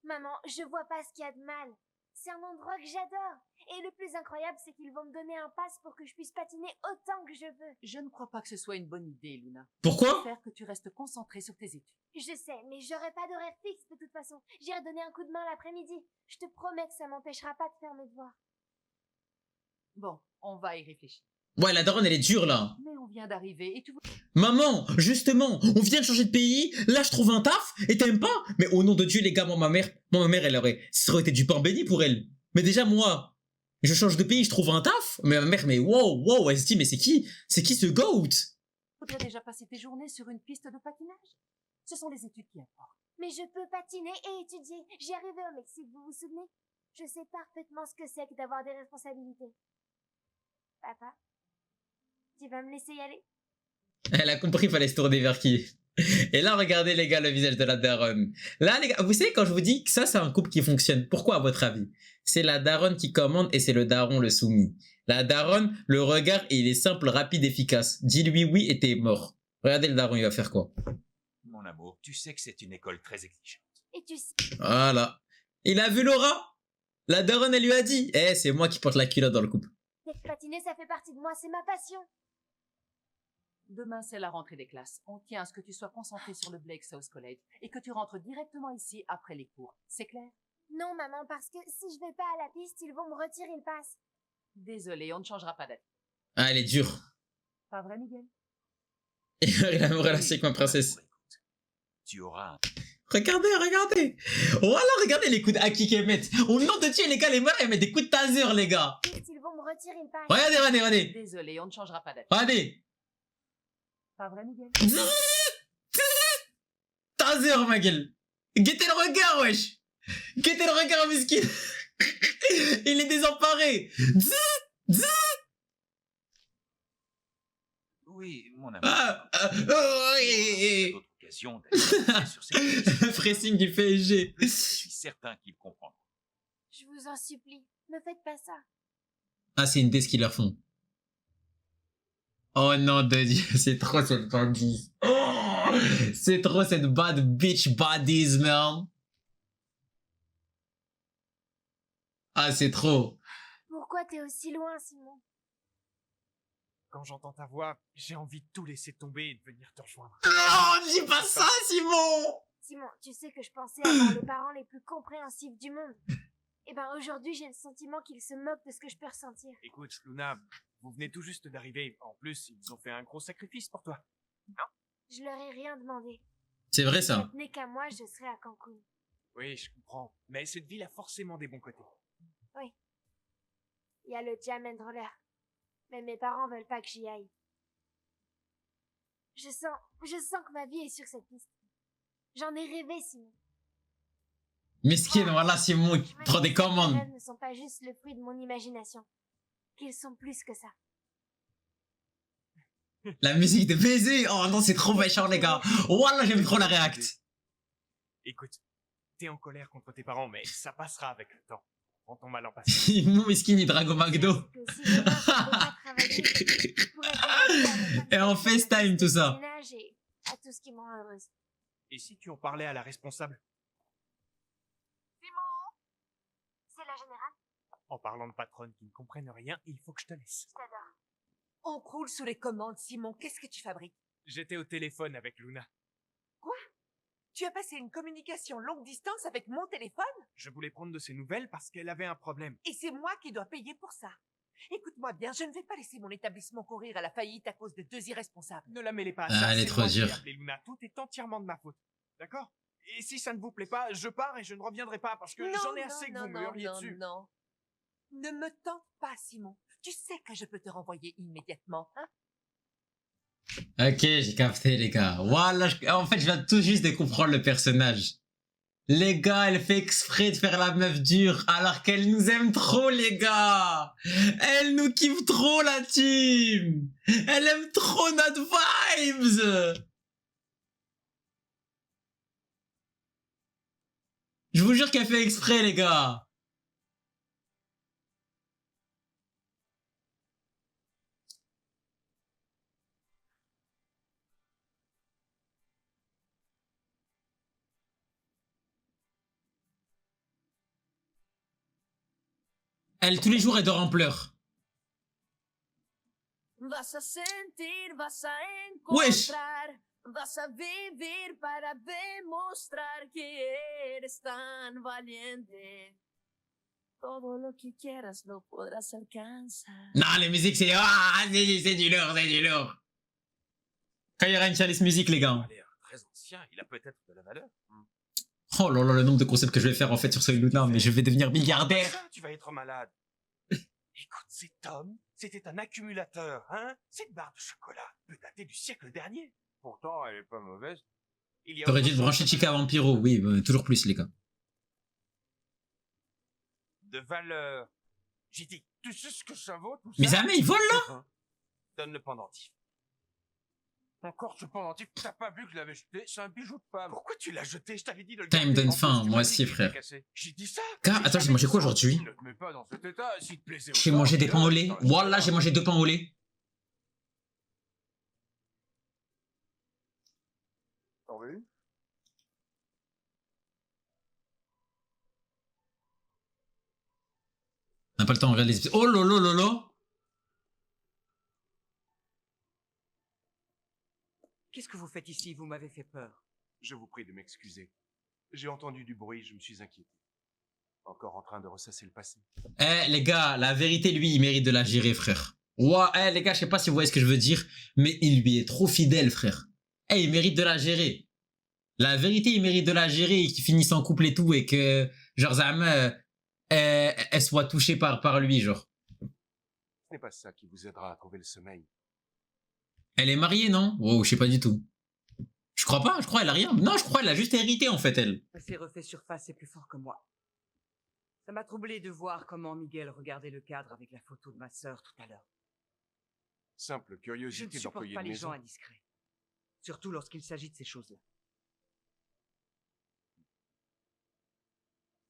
Speaker 4: Maman, je vois pas ce qu'il y a de mal. C'est un endroit que j'adore. Et le plus incroyable, c'est qu'ils vont me donner un pass pour que je puisse patiner autant que je veux.
Speaker 2: Je ne crois pas que ce soit une bonne idée, Luna.
Speaker 1: Pourquoi?
Speaker 2: Faire que tu restes concentrée sur tes études.
Speaker 4: Je sais, mais j'aurai pas d'horaire fixe de toute façon. J'irai donner un coup de main l'après-midi. Je te promets que ça m'empêchera pas de faire mes devoirs.
Speaker 2: Bon, on va y réfléchir.
Speaker 1: Ouais, la daronne, elle est dure, là.
Speaker 2: Mais on vient d'arriver et tu vois...
Speaker 1: Maman, justement, on vient de changer de pays, là je trouve un taf, et t'aimes pas? Mais au nom de Dieu, les gars, moi, ma mère, ça aurait été du pain béni pour elle. Mais déjà, moi, je change de pays, je trouve un taf, mais ma mère, mais wow, elle se dit, mais c'est qui ce goat?
Speaker 2: Faudrait déjà passer tes journées sur une piste de patinage. Ce sont les études qui importent.
Speaker 4: Mais je peux patiner et étudier. J'y arrivais au Mexique, vous vous souvenez? Je sais parfaitement ce que c'est que d'avoir des responsabilités. Papa, tu vas me laisser y aller?
Speaker 1: Elle a compris, il fallait se tourner vers qui. Et là, regardez, les gars, le visage de la daronne. Là, les gars, vous savez, quand je vous dis que ça, c'est un couple qui fonctionne, pourquoi, à votre avis? C'est la daronne qui commande et c'est le daron le soumis. La daronne, le regard, il est simple, rapide, efficace. Dis-lui oui et t'es mort. Regardez le daron, il va faire quoi?
Speaker 3: Mon amour, tu sais que c'est une école très exigeante.
Speaker 4: Et tu sais...
Speaker 1: Voilà. Il a vu Laura? La daronne, elle lui a dit. Eh, c'est moi qui porte la culotte dans le couple.
Speaker 4: Patiner, ça fait partie de moi, c'est ma passion.
Speaker 2: Demain, c'est la rentrée des classes. On tient à ce que tu sois concentré sur le Blake South College et que tu rentres directement ici après les cours. C'est clair?
Speaker 4: Non, maman, parce que si je vais pas à la piste, ils vont me retirer le pass.
Speaker 2: Désolé, on ne changera pas d'avis.
Speaker 1: Ah, elle est dure.
Speaker 2: Pas vrai, Miguel?
Speaker 1: Il a une relation avec ma princesse.
Speaker 3: Tu auras un...
Speaker 1: Regardez. Voilà, regardez les coups de haki qu'elle met. Au nom de Dieu, les gars, les mecs, elles mettent des coups de taser, les gars.
Speaker 4: Ils vont me retirer le pass.
Speaker 1: Regardez.
Speaker 2: Désolé, on ne changera pas d'avis.
Speaker 1: Regardez.
Speaker 2: Pas vrai, Miguel?
Speaker 1: Taser, ma gueule. Guettez le regard, wesh. Guettez le regard, miskin. Il est désemparé.
Speaker 3: Oui, mon ami.
Speaker 1: Oui.
Speaker 3: D'autres occasions d'aller sur ces
Speaker 1: Pressing du PSG.
Speaker 3: Je suis certain qu'il comprend.
Speaker 4: Je vous en supplie, ne faites pas ça.
Speaker 1: Ah, c'est une ce qu'ils leur font. Oh non de Dieu, c'est trop cette bandise. Oh, c'est trop cette bad bitch bodies, man. Ah, c'est trop.
Speaker 4: Pourquoi t'es aussi loin, Simon?
Speaker 8: Quand j'entends ta voix, j'ai envie de tout laisser tomber et de venir te rejoindre.
Speaker 1: Non, dis pas ça, Simon.
Speaker 4: Simon, tu sais que je pensais avoir les parents les plus compréhensifs du monde. Eh ben aujourd'hui, j'ai le sentiment qu'ils se moquent de ce que je peux ressentir.
Speaker 8: Écoute, Luna, vous venez tout juste d'arriver. En plus, ils ont fait un gros sacrifice pour toi.
Speaker 4: Je leur ai rien demandé.
Speaker 1: C'est vrai
Speaker 4: Si
Speaker 1: ça.
Speaker 4: ça tenait qu'à moi, je serais à Cancun.
Speaker 8: Oui, je comprends. Mais cette ville a forcément des bons côtés.
Speaker 4: Oui. Il y a le Jam and Roller. Mais mes parents veulent pas que j'y aille. Je sens que ma vie est sur cette piste. J'en ai rêvé, Simon.
Speaker 1: Miskin, voilà Simon qui prend des commandes.
Speaker 4: Les rêves ne sont pas juste le fruit de mon imagination. Qu'ils sont plus que ça.
Speaker 1: La musique de baiser. Oh non, c'est trop méchant, les gars. Voilà, j'aime trop la réact.
Speaker 8: Écoute, t'es en colère contre tes parents, mais ça passera avec le temps. Prends ton mal en patience.
Speaker 1: Simon, miskin, il drague au McDo.
Speaker 4: Que si demain, je ne peux pas travailler, je pourrais faire
Speaker 1: Et en FaceTime, tout ça.
Speaker 4: ménage et à tout ce qui me rend heureuse.
Speaker 8: Et si tu en parlais à la responsable?
Speaker 4: C'est la générale.
Speaker 8: En parlant de patronnes qui ne comprennent rien, il faut que je te laisse.
Speaker 4: Je t'adore.
Speaker 7: On croule sous les commandes, Simon. Qu'est-ce que tu fabriques?
Speaker 8: J'étais au téléphone avec Luna.
Speaker 7: Quoi? Tu as passé une communication longue distance avec mon téléphone?
Speaker 8: Je voulais prendre de ses nouvelles parce qu'elle avait un problème.
Speaker 7: Et c'est moi qui dois payer pour ça. Écoute-moi bien, je ne vais pas laisser mon établissement courir à la faillite à cause de 2 irresponsables.
Speaker 8: Ne la mêlez pas à
Speaker 1: Ah,
Speaker 8: ça.
Speaker 1: elle est
Speaker 8: c'est
Speaker 1: trop
Speaker 8: moi qui ai
Speaker 1: dure.
Speaker 8: appelé Luna. Tout est entièrement de ma faute. D'accord? Et si ça ne vous plaît pas, je pars et je ne reviendrai pas parce que j'en ai assez que vous me hurliez dessus.
Speaker 7: Non. Ne me tente pas, Simon. Tu sais que je peux te renvoyer immédiatement, hein?
Speaker 1: Ok, j'ai capté, les gars. Voilà, en fait, je viens tout juste de comprendre le personnage. Les gars, elle fait exprès de faire la meuf dure alors qu'elle nous aime trop, les gars. Elle nous kiffe trop, la team. Elle aime trop notre vibes. Je vous jure qu'elle fait exprès, les gars. Elle, tous les jours, elle dort en pleurs.
Speaker 11: Vas a sentir, vas a
Speaker 1: Wesh.
Speaker 11: encontrar, vas a vivir para demostrar que eres tan valiente. Todo lo que quieras lo podrás alcanzar.
Speaker 1: Non, les musiques, c'est... Ah, c'est du lourd, c'est du lourd. Quand il y aura une chalice musique, les gars.
Speaker 10: Il a l'air très ancien, il a peut-être de la valeur.
Speaker 1: Oh là là, le nombre de concepts que je vais faire en fait sur ce Luna, mais je vais devenir milliardaire.
Speaker 10: Ça, tu vas être malade.
Speaker 8: Écoute, cet homme, c'était un accumulateur, hein? Cette barre de chocolat peut dater du siècle dernier.
Speaker 10: Pourtant, elle est pas mauvaise.
Speaker 8: Il y a
Speaker 1: T'aurais
Speaker 8: autre
Speaker 1: dû te
Speaker 8: chose
Speaker 1: brancher
Speaker 8: que
Speaker 1: Chica Vampiro, oui, toujours plus, les gars.
Speaker 8: de valeur. J'ai dit, tu sais ce que ça vaut, tout ça?
Speaker 1: Mais jamais, ils volent là.
Speaker 8: Donne le pendentif.
Speaker 10: Encore ce pendentif, t'as pas vu que je l'avais jeté? C'est un bijou de femme.
Speaker 8: Pourquoi tu l'as jeté? Je t'avais dit de le
Speaker 1: Putain, il me
Speaker 8: garder.
Speaker 1: donne
Speaker 8: En
Speaker 1: faim,
Speaker 8: plus, tu
Speaker 1: moi
Speaker 8: m'as dit
Speaker 1: aussi,
Speaker 8: qu'il était
Speaker 1: frère.
Speaker 8: cassé. J'ai dit ça.
Speaker 1: Car, attends, j'ai mangé quoi aujourd'hui?
Speaker 10: Ne te mets pas dans cet état, s'il te plaisait.
Speaker 1: J'ai
Speaker 10: autant,
Speaker 1: mangé des
Speaker 10: fais-le,
Speaker 1: pains au lait.
Speaker 10: dans le
Speaker 1: Voilà,
Speaker 10: restaurant.
Speaker 1: j'ai mangé 2 pains au lait.
Speaker 10: T'en veux une?
Speaker 1: pas le temps, regarde les épisodes. Oh lolo lolo.
Speaker 7: Qu'est-ce que vous faites ici? Vous m'avez fait peur.
Speaker 10: Je vous prie de m'excuser. J'ai entendu du bruit, je me suis inquiété. Encore en train de ressasser le passé.
Speaker 1: Eh les gars, la vérité, lui, il mérite de la gérer, frère. Ouah, eh les gars, je sais pas si vous voyez ce que je veux dire, mais il lui est trop fidèle, frère. Eh, il mérite de la gérer. La vérité, il mérite de la gérer et qu'il finisse en couple et tout et que, genre, Zama, elle soit touchée par lui, genre.
Speaker 10: Ce n'est pas ça qui vous aidera à trouver le sommeil.
Speaker 1: Elle est mariée, non? Oh, je sais pas du tout. Je crois pas, je crois elle a rien. Non, je crois elle a juste hérité, en fait, elle.
Speaker 7: Elle s'est refait surface, c'est plus fort que moi. Ça m'a troublé de voir comment Miguel regardait le cadre avec la photo de ma sœur tout à l'heure.
Speaker 10: Simple
Speaker 7: Je ne
Speaker 10: curiosité
Speaker 7: supporte
Speaker 10: d'employé
Speaker 7: pas
Speaker 10: de
Speaker 7: les
Speaker 10: maison.
Speaker 7: gens indiscrets. Surtout lorsqu'il s'agit de ces choses-là.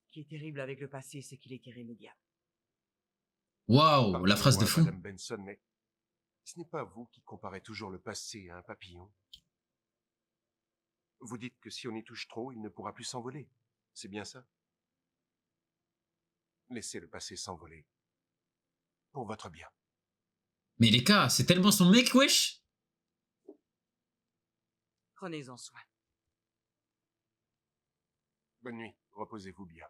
Speaker 7: Ce qui est terrible avec le passé, c'est qu'il est irrémédiable.
Speaker 1: Waouh, la phrase de fou.
Speaker 10: Madame Benson, mais ce n'est pas vous qui comparez toujours le passé à un papillon. Vous dites que si on y touche trop, il ne pourra plus s'envoler. C'est bien ça? Laissez le passé s'envoler. Pour votre bien.
Speaker 1: Mais les gars, c'est tellement son mec, wesh.
Speaker 7: Prenez-en soin.
Speaker 10: Bonne nuit, reposez-vous bien.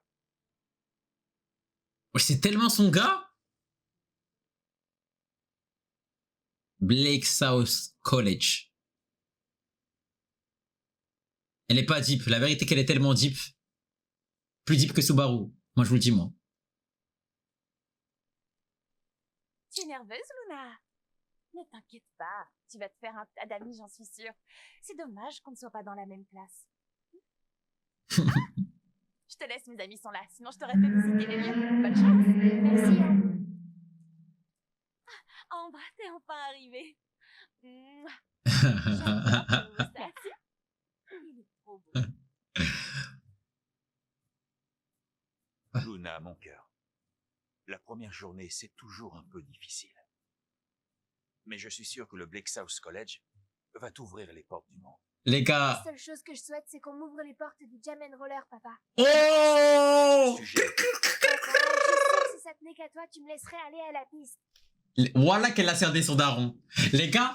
Speaker 1: Wesh, c'est tellement son gars. Blake South College. Elle est pas deep. La vérité qu'elle est tellement deep. Plus deep que Subaru. Moi, je vous le dis, moi.
Speaker 5: Tu es nerveuse, Luna? Ne t'inquiète pas, tu vas te faire un tas d'amis, j'en suis sûre. C'est dommage qu'on ne soit pas dans la même classe. Je te laisse, mes amis sont là, sinon je t'aurais fait visiter les lieux. Bonne chance.
Speaker 4: Merci.
Speaker 5: Ambre, t'es enfin arrivée. J'adore ton moustache. Il est trop beau.
Speaker 3: Luna, mon cœur. La première journée, c'est toujours un peu difficile. Mais je suis sûr que le Blake South College va t'ouvrir les portes du monde.
Speaker 1: Les
Speaker 4: La
Speaker 1: gars.
Speaker 4: seule chose que je souhaite, c'est qu'on m'ouvre les portes du Jam and Roller, papa.
Speaker 1: Oh!
Speaker 3: Sujet.
Speaker 4: Papa, je sais que si ça tenait qu'à toi, tu me laisserais aller à la piste.
Speaker 1: Voilà qu'elle a cerdé son daron. Les gars,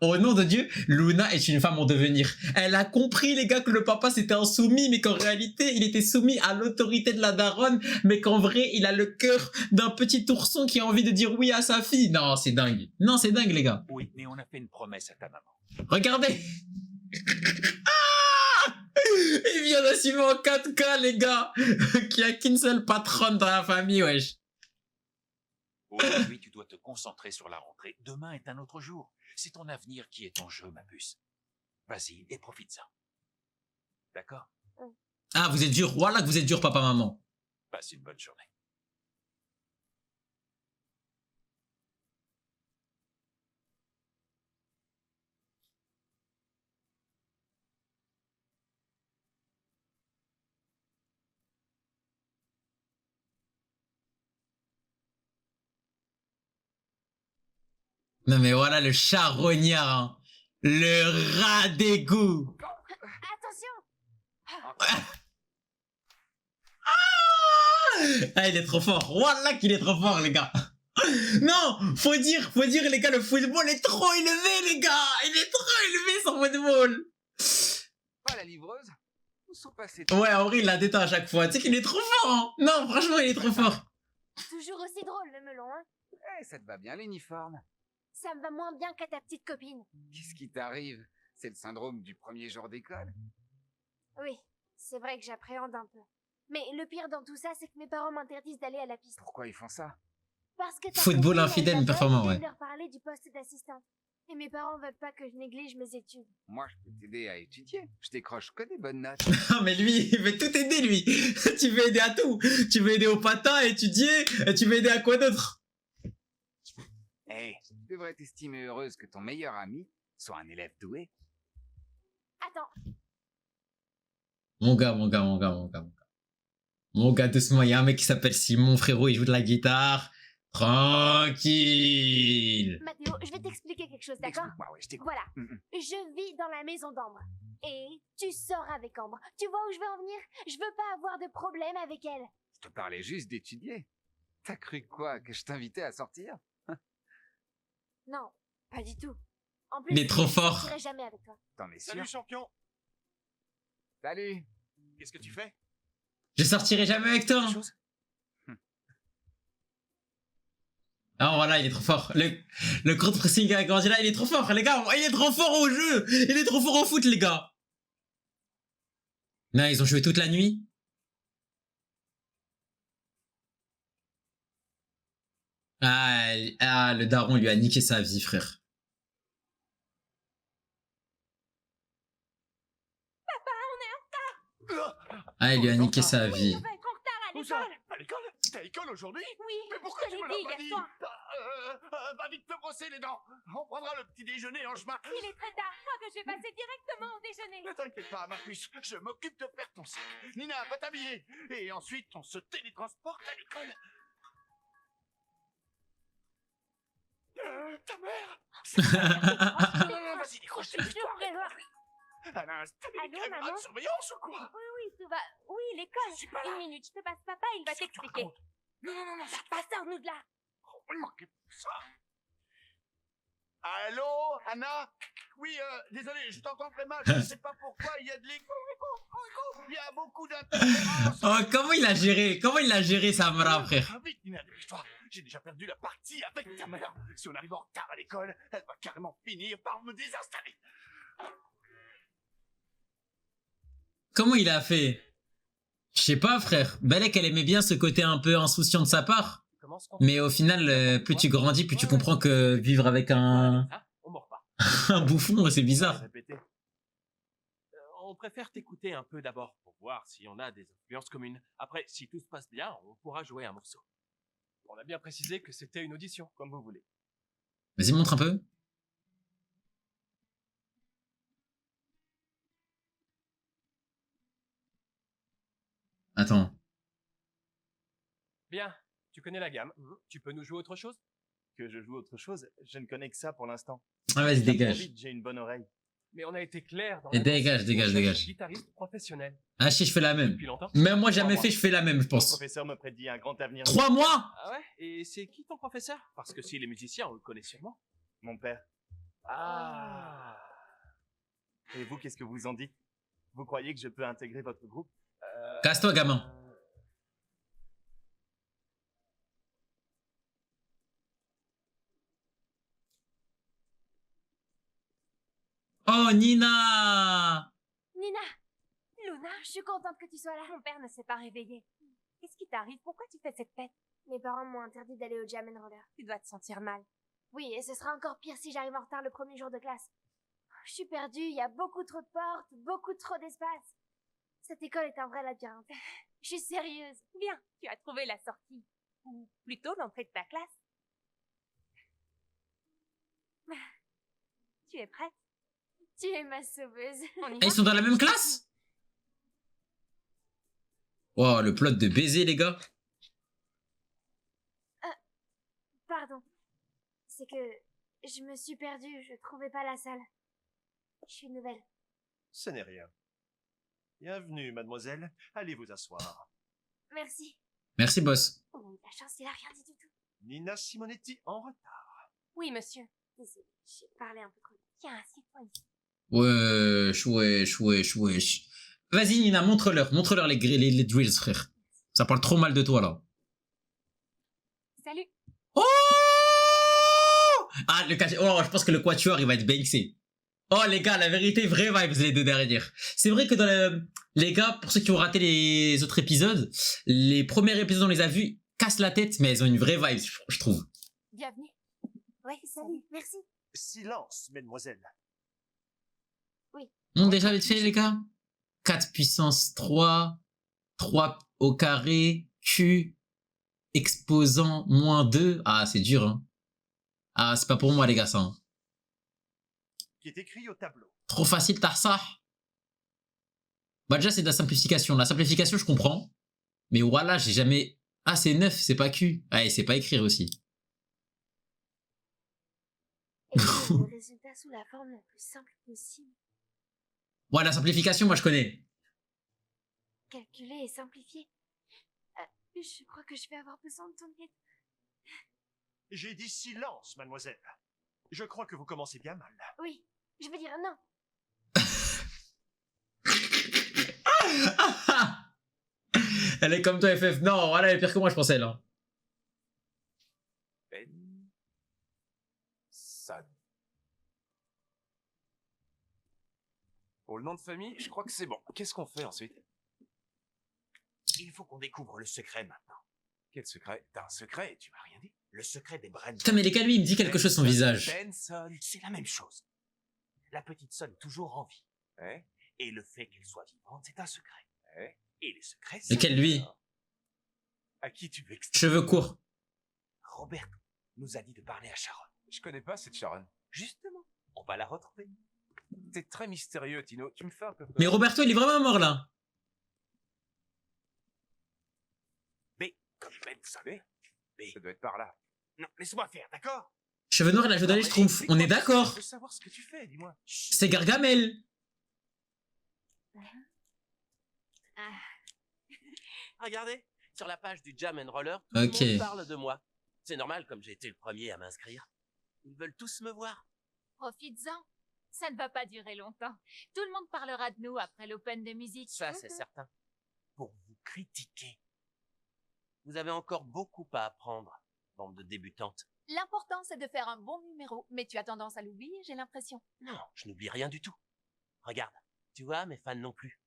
Speaker 1: au nom de Dieu, Luna est une femme en devenir. Elle a compris, les gars, que le papa c'était un soumis, mais qu'en réalité, il était soumis à l'autorité de la daronne, mais qu'en vrai, il a le cœur d'un petit ourson qui a envie de dire oui à sa fille. Non, c'est dingue. Non, c'est dingue, les gars.
Speaker 3: Oui, mais on a fait une promesse à ta maman.
Speaker 1: Regardez. Ah! Il vient d'assumer en 4K, les gars. Qu'il n'y a qu'une seule patronne dans la famille, wesh.
Speaker 3: Aujourd'hui, tu dois te concentrer sur la rentrée. Demain est un autre jour. C'est ton avenir qui est en jeu, ma puce. Vas-y et profite-en. D'accord?
Speaker 1: Ah, vous êtes dur. Voilà que vous êtes dur, papa, maman.
Speaker 3: Passe une bonne journée.
Speaker 1: Non mais voilà le charognard, hein. Le rat d'égout.
Speaker 4: Attention!
Speaker 1: Ah, il est trop fort. Voilà qu'il est trop fort, les gars. Non, faut dire, les gars, le football est trop élevé, les gars. Il est trop élevé, son football.
Speaker 6: Pas la livreuse? Où sont passés?
Speaker 1: Ouais, en vrai, il la détend à chaque fois. Tu sais qu'il est trop fort, hein. Non, franchement, il est trop fort.
Speaker 4: Toujours aussi drôle, le melon, hein?
Speaker 6: Eh, ça te va bien l'uniforme.
Speaker 4: Ça me va moins bien qu'à ta petite copine.
Speaker 6: Qu'est-ce qui t'arrive? C'est le syndrome du premier jour d'école?
Speaker 4: Oui, c'est vrai que j'appréhende un peu. Mais le pire dans tout ça, c'est que mes parents m'interdisent d'aller à la piste.
Speaker 6: Pourquoi ils font ça?
Speaker 4: Parce que
Speaker 1: Football infidèle, mais performant, ouais.
Speaker 4: Je leur parler du poste d'assistante. Et mes parents veulent pas que je néglige mes études.
Speaker 6: Moi, je peux t'aider à étudier. Je décroche que des bonnes notes.
Speaker 1: Ah, mais lui, il veut tout aider, lui. Tu veux aider à tout. Tu veux aider au patin, à étudier, et tu veux aider à quoi d'autre?
Speaker 6: Eh, tu devrais t'estimer heureuse que ton meilleur ami soit un élève doué.
Speaker 4: Attends,
Speaker 1: Mon gars. Mon gars, doucement, il y a un mec qui s'appelle Simon, frérot, il joue de la guitare. Tranquille.
Speaker 4: Mathéo, je vais t'expliquer quelque chose, d'accord?
Speaker 6: Explique-moi, ouais, je t'écoute.
Speaker 4: Voilà,
Speaker 6: Mhm.
Speaker 4: je vis dans la maison d'Ambre. Et tu sors avec Ambre. Tu vois où je veux en venir? Je veux pas avoir de problème avec elle.
Speaker 6: Je te parlais juste d'étudier. T'as cru quoi? Que je t'invitais à sortir?
Speaker 4: Non, pas du tout. En plus,
Speaker 1: Il est trop
Speaker 4: je
Speaker 1: fort.
Speaker 4: sortirai jamais avec toi.
Speaker 6: T'en es sûr?
Speaker 10: Salut, champion.
Speaker 6: Salut.
Speaker 10: Qu'est-ce que tu fais?
Speaker 1: Je sortirai jamais avec toi. Ah voilà, il est trop fort. Le contre-pressing avec Angela, il est trop fort, les gars. Il est trop fort au jeu. Il est trop fort au foot, les gars. Là, ils ont joué toute la nuit. Le daron lui a niqué sa vie, frère.
Speaker 5: Papa, on est en retard.
Speaker 1: Ah, il lui a niqué sa
Speaker 5: Oui,
Speaker 1: vie.
Speaker 5: on va être en retard à
Speaker 3: Où ça?
Speaker 5: l'école.
Speaker 3: À l'école? T'as école aujourd'hui?
Speaker 5: Oui,
Speaker 3: Mais pourquoi
Speaker 5: je
Speaker 3: tu
Speaker 5: te
Speaker 3: me
Speaker 5: l'ai
Speaker 3: l'as
Speaker 5: dit
Speaker 3: pas
Speaker 5: hier
Speaker 3: dit?
Speaker 5: soir.
Speaker 3: Va vite te brosser les dents. On prendra le petit déjeuner en chemin.
Speaker 5: Il est très tard, je crois que je vais passer directement au déjeuner.
Speaker 3: Ne t'inquiète pas, Marcus, je m'occupe de faire ton sac. Nina, va t'habiller. Et ensuite, on se télétransporte à l'école. Ta mère? Non, vas-y, décroche tes histoires. Alain, t'as mis
Speaker 5: Allô,
Speaker 3: des caméras
Speaker 5: maman?
Speaker 3: de surveillance ou quoi?
Speaker 5: Oui, tout va. Oui, l'école.
Speaker 3: Je suis pas là.
Speaker 5: Une minute, je te passe papa, il va t'expliquer.
Speaker 3: Non,
Speaker 5: Papa, sors-nous de là.
Speaker 3: on lui manquait ça. Allô, Anna? Oui, désolé, je t'entends très mal. Je ne sais pas pourquoi il y a de l'écho. Il y a beaucoup d'interférences.
Speaker 1: Oh, comment il a géré Samara, frère.
Speaker 3: Vite, Nina, dépêche-toi. J'ai déjà perdu la partie avec ta mère. Si on arrive en retard à l'école, elle va carrément finir par me désinstaller.
Speaker 1: Comment il a fait? Je sais pas, frère. Balek, elle aimait bien ce côté un peu insouciant de sa part. Mais au final, plus tu grandis, plus tu comprends que vivre avec un
Speaker 8: On mord pas.
Speaker 1: un bouffon, c'est bizarre.
Speaker 8: Répéter. On préfère t'écouter un peu d'abord pour voir si on a des influences communes. Après, si tout se passe bien, on pourra jouer un morceau. On a bien précisé que c'était une audition, comme vous voulez.
Speaker 1: Vas-y, montre un peu. Attends.
Speaker 8: Bien, tu connais la gamme. Tu peux nous jouer autre chose?
Speaker 10: Que je joue autre chose? Je ne connais que ça pour l'instant.
Speaker 1: Ah, vas-y, dégage.
Speaker 10: Vite, j'ai une bonne oreille.
Speaker 8: Mais on a été clair dans
Speaker 1: Et
Speaker 8: l'annonce.
Speaker 1: dégage, dégage,
Speaker 8: On cherche
Speaker 1: dégage.
Speaker 8: un guitariste professionnel.
Speaker 1: Ah, si, je fais la même.
Speaker 8: Depuis longtemps?
Speaker 1: Même moi, jamais
Speaker 10: 3
Speaker 1: fait,
Speaker 10: mois.
Speaker 1: je fais la même, je
Speaker 10: Le
Speaker 1: pense.
Speaker 10: professeur me prédit un grand avenir.
Speaker 1: 3 mois?
Speaker 8: Ah ouais? Et c'est qui ton professeur? Parce que s'il est musicien, on le connaît sûrement.
Speaker 10: Mon père.
Speaker 8: Ah.
Speaker 10: Et vous, qu'est-ce que vous en dites? Vous croyez que je peux intégrer votre groupe?
Speaker 1: Casse-toi, gamin. Oh, Nina!
Speaker 4: Nina,
Speaker 5: Luna,
Speaker 4: je suis contente que tu sois là.
Speaker 5: mon père ne s'est pas réveillé. Qu'est-ce qui t'arrive? Pourquoi tu fais cette fête?
Speaker 4: Mes parents m'ont interdit d'aller au Jam and Roller.
Speaker 5: Tu dois te sentir mal.
Speaker 4: Oui, et ce sera encore pire si j'arrive en retard le premier jour de classe. Je suis perdue, il y a beaucoup trop de portes, beaucoup trop d'espace. Cette école est un vrai labyrinthe. Je suis sérieuse.
Speaker 5: Bien, tu as trouvé la sortie. Ou plutôt l'entrée de ta classe. Tu es prête?
Speaker 4: Tu es ma sauveuse.
Speaker 5: On y
Speaker 1: Ah, ils
Speaker 5: va?
Speaker 1: sont dans la même classe? Oh, le plot de baiser, les gars.
Speaker 4: Pardon. C'est que je me suis perdue, je trouvais pas la salle. Je suis nouvelle.
Speaker 10: Ce n'est rien. Bienvenue, mademoiselle. Allez vous asseoir.
Speaker 4: Merci.
Speaker 1: Merci, boss.
Speaker 4: Oh, la chance, il a rien dit du tout.
Speaker 10: Nina Simonetti en retard.
Speaker 5: Oui, monsieur.
Speaker 4: Désolée, j'ai parlé un peu trop.
Speaker 5: Tiens, assieds-toi ici.
Speaker 1: Wesh. Vas-y, Nina, montre-leur les drills, frère. Ça parle trop mal de toi, là.
Speaker 5: Salut.
Speaker 1: Oh! Ah, je pense que le quatuor, il va être banksé. Oh, les gars, la vérité, vraie vibes, les deux derrière. C'est vrai que les gars, pour ceux qui ont raté les autres épisodes, les premiers épisodes, on les a vus, cassent la tête, mais elles ont une vraie vibe, je trouve.
Speaker 5: Bienvenue.
Speaker 4: Ouais, salut, merci.
Speaker 10: Silence, mesdemoiselles.
Speaker 1: On déjà vite fait, les gars. 4 puissance 3, 3 au carré, Q, exposant moins 2. Ah, c'est dur, hein. Ah, c'est pas pour moi, les gars, ça. Hein.
Speaker 10: Qui est écrit au tableau.
Speaker 1: Trop facile, t'as ça. Bah, déjà, c'est de la simplification. La simplification, je comprends. Mais voilà, j'ai jamais... Ah, c'est 9, c'est pas Q. Ah, et c'est pas écrire aussi.
Speaker 4: Écrire le résultat sous la forme la plus simple possible.
Speaker 1: Ouais, la simplification, moi, je connais.
Speaker 4: Calculer et simplifier. Je crois que je vais avoir besoin de ton aide.
Speaker 8: J'ai dit silence, mademoiselle. Je crois que vous commencez bien mal.
Speaker 4: Oui, je veux dire non.
Speaker 1: Elle est comme toi, FF. Non, voilà, elle est pire que moi, je pensais, là.
Speaker 10: Sad. Pour le nom de famille, je crois que c'est bon. Qu'est-ce qu'on fait ensuite?
Speaker 9: Il faut qu'on découvre le secret maintenant.
Speaker 10: Quel secret? T'as un secret et tu m'as rien dit?
Speaker 9: Le secret des Brennan.
Speaker 1: Putain, mais les gars, lui, il me dit quelque chose, son visage.
Speaker 9: Benson, c'est la même chose. La petite sonne est toujours en vie.
Speaker 10: Ouais.
Speaker 9: Et le fait qu'elle soit vivante, c'est un secret.
Speaker 10: Ouais.
Speaker 9: Et les secrets,
Speaker 1: Lequel, lui?
Speaker 9: À qui tu veux
Speaker 1: Cheveux courts.
Speaker 9: Robert nous a dit de parler à Sharon.
Speaker 10: Je connais pas cette Sharon.
Speaker 9: Justement, on va la retrouver.
Speaker 10: T'es très mystérieux, Tino. Tu me fais un peu peur.
Speaker 1: Mais Roberto, il est vraiment mort, là.
Speaker 9: B, comme Ben, vous savez. B.
Speaker 10: Ça doit être par là.
Speaker 9: Non, laisse-moi faire, d'accord?
Speaker 1: Cheveux noirs et la joue d'aller, je trouve. On est d'accord.
Speaker 10: Je veux savoir ce que tu fais, dis-moi.
Speaker 1: C'est Gargamel.
Speaker 9: Regardez, sur la page du Jam and Roller, tout
Speaker 1: Ok.
Speaker 9: le monde parle de moi. C'est normal, comme j'ai été le premier à m'inscrire. Ils veulent tous me voir.
Speaker 5: Profites-en. Ça ne va pas durer longtemps. Tout le monde parlera de nous après l'Open de musique.
Speaker 9: Ça, c'est certain. Pour vous critiquer. Vous avez encore beaucoup à apprendre, bande de débutantes.
Speaker 5: L'important, c'est de faire un bon numéro. Mais tu as tendance à l'oublier, j'ai l'impression.
Speaker 9: Non, je n'oublie rien du tout. Regarde, tu vois, mes fans non plus.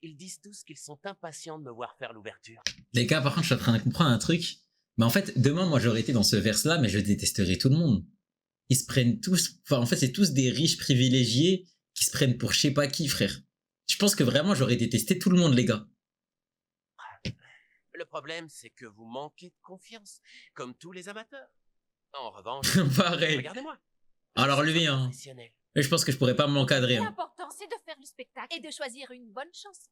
Speaker 9: Ils disent tous qu'ils sont impatients de me voir faire l'ouverture.
Speaker 1: Les gars, par contre, je suis en train de comprendre un truc. Mais en fait, demain, moi, j'aurais été dans ce verse-là, mais je détesterais tout le monde. Ils se prennent tous... Enfin, en fait, c'est tous des riches privilégiés qui se prennent pour je sais pas qui, frère. Je pense que vraiment, j'aurais détesté tout le monde, les gars.
Speaker 9: Le problème, c'est que vous manquez de confiance, comme tous les amateurs. En revanche,
Speaker 1: Pareil.
Speaker 9: regardez-moi.
Speaker 1: Alors lui, hein.
Speaker 9: Professionnel.
Speaker 1: Mais je pense que je pourrais pas m'encadrer. Hein.
Speaker 5: L'important, c'est de faire le spectacle et de choisir une bonne chanson.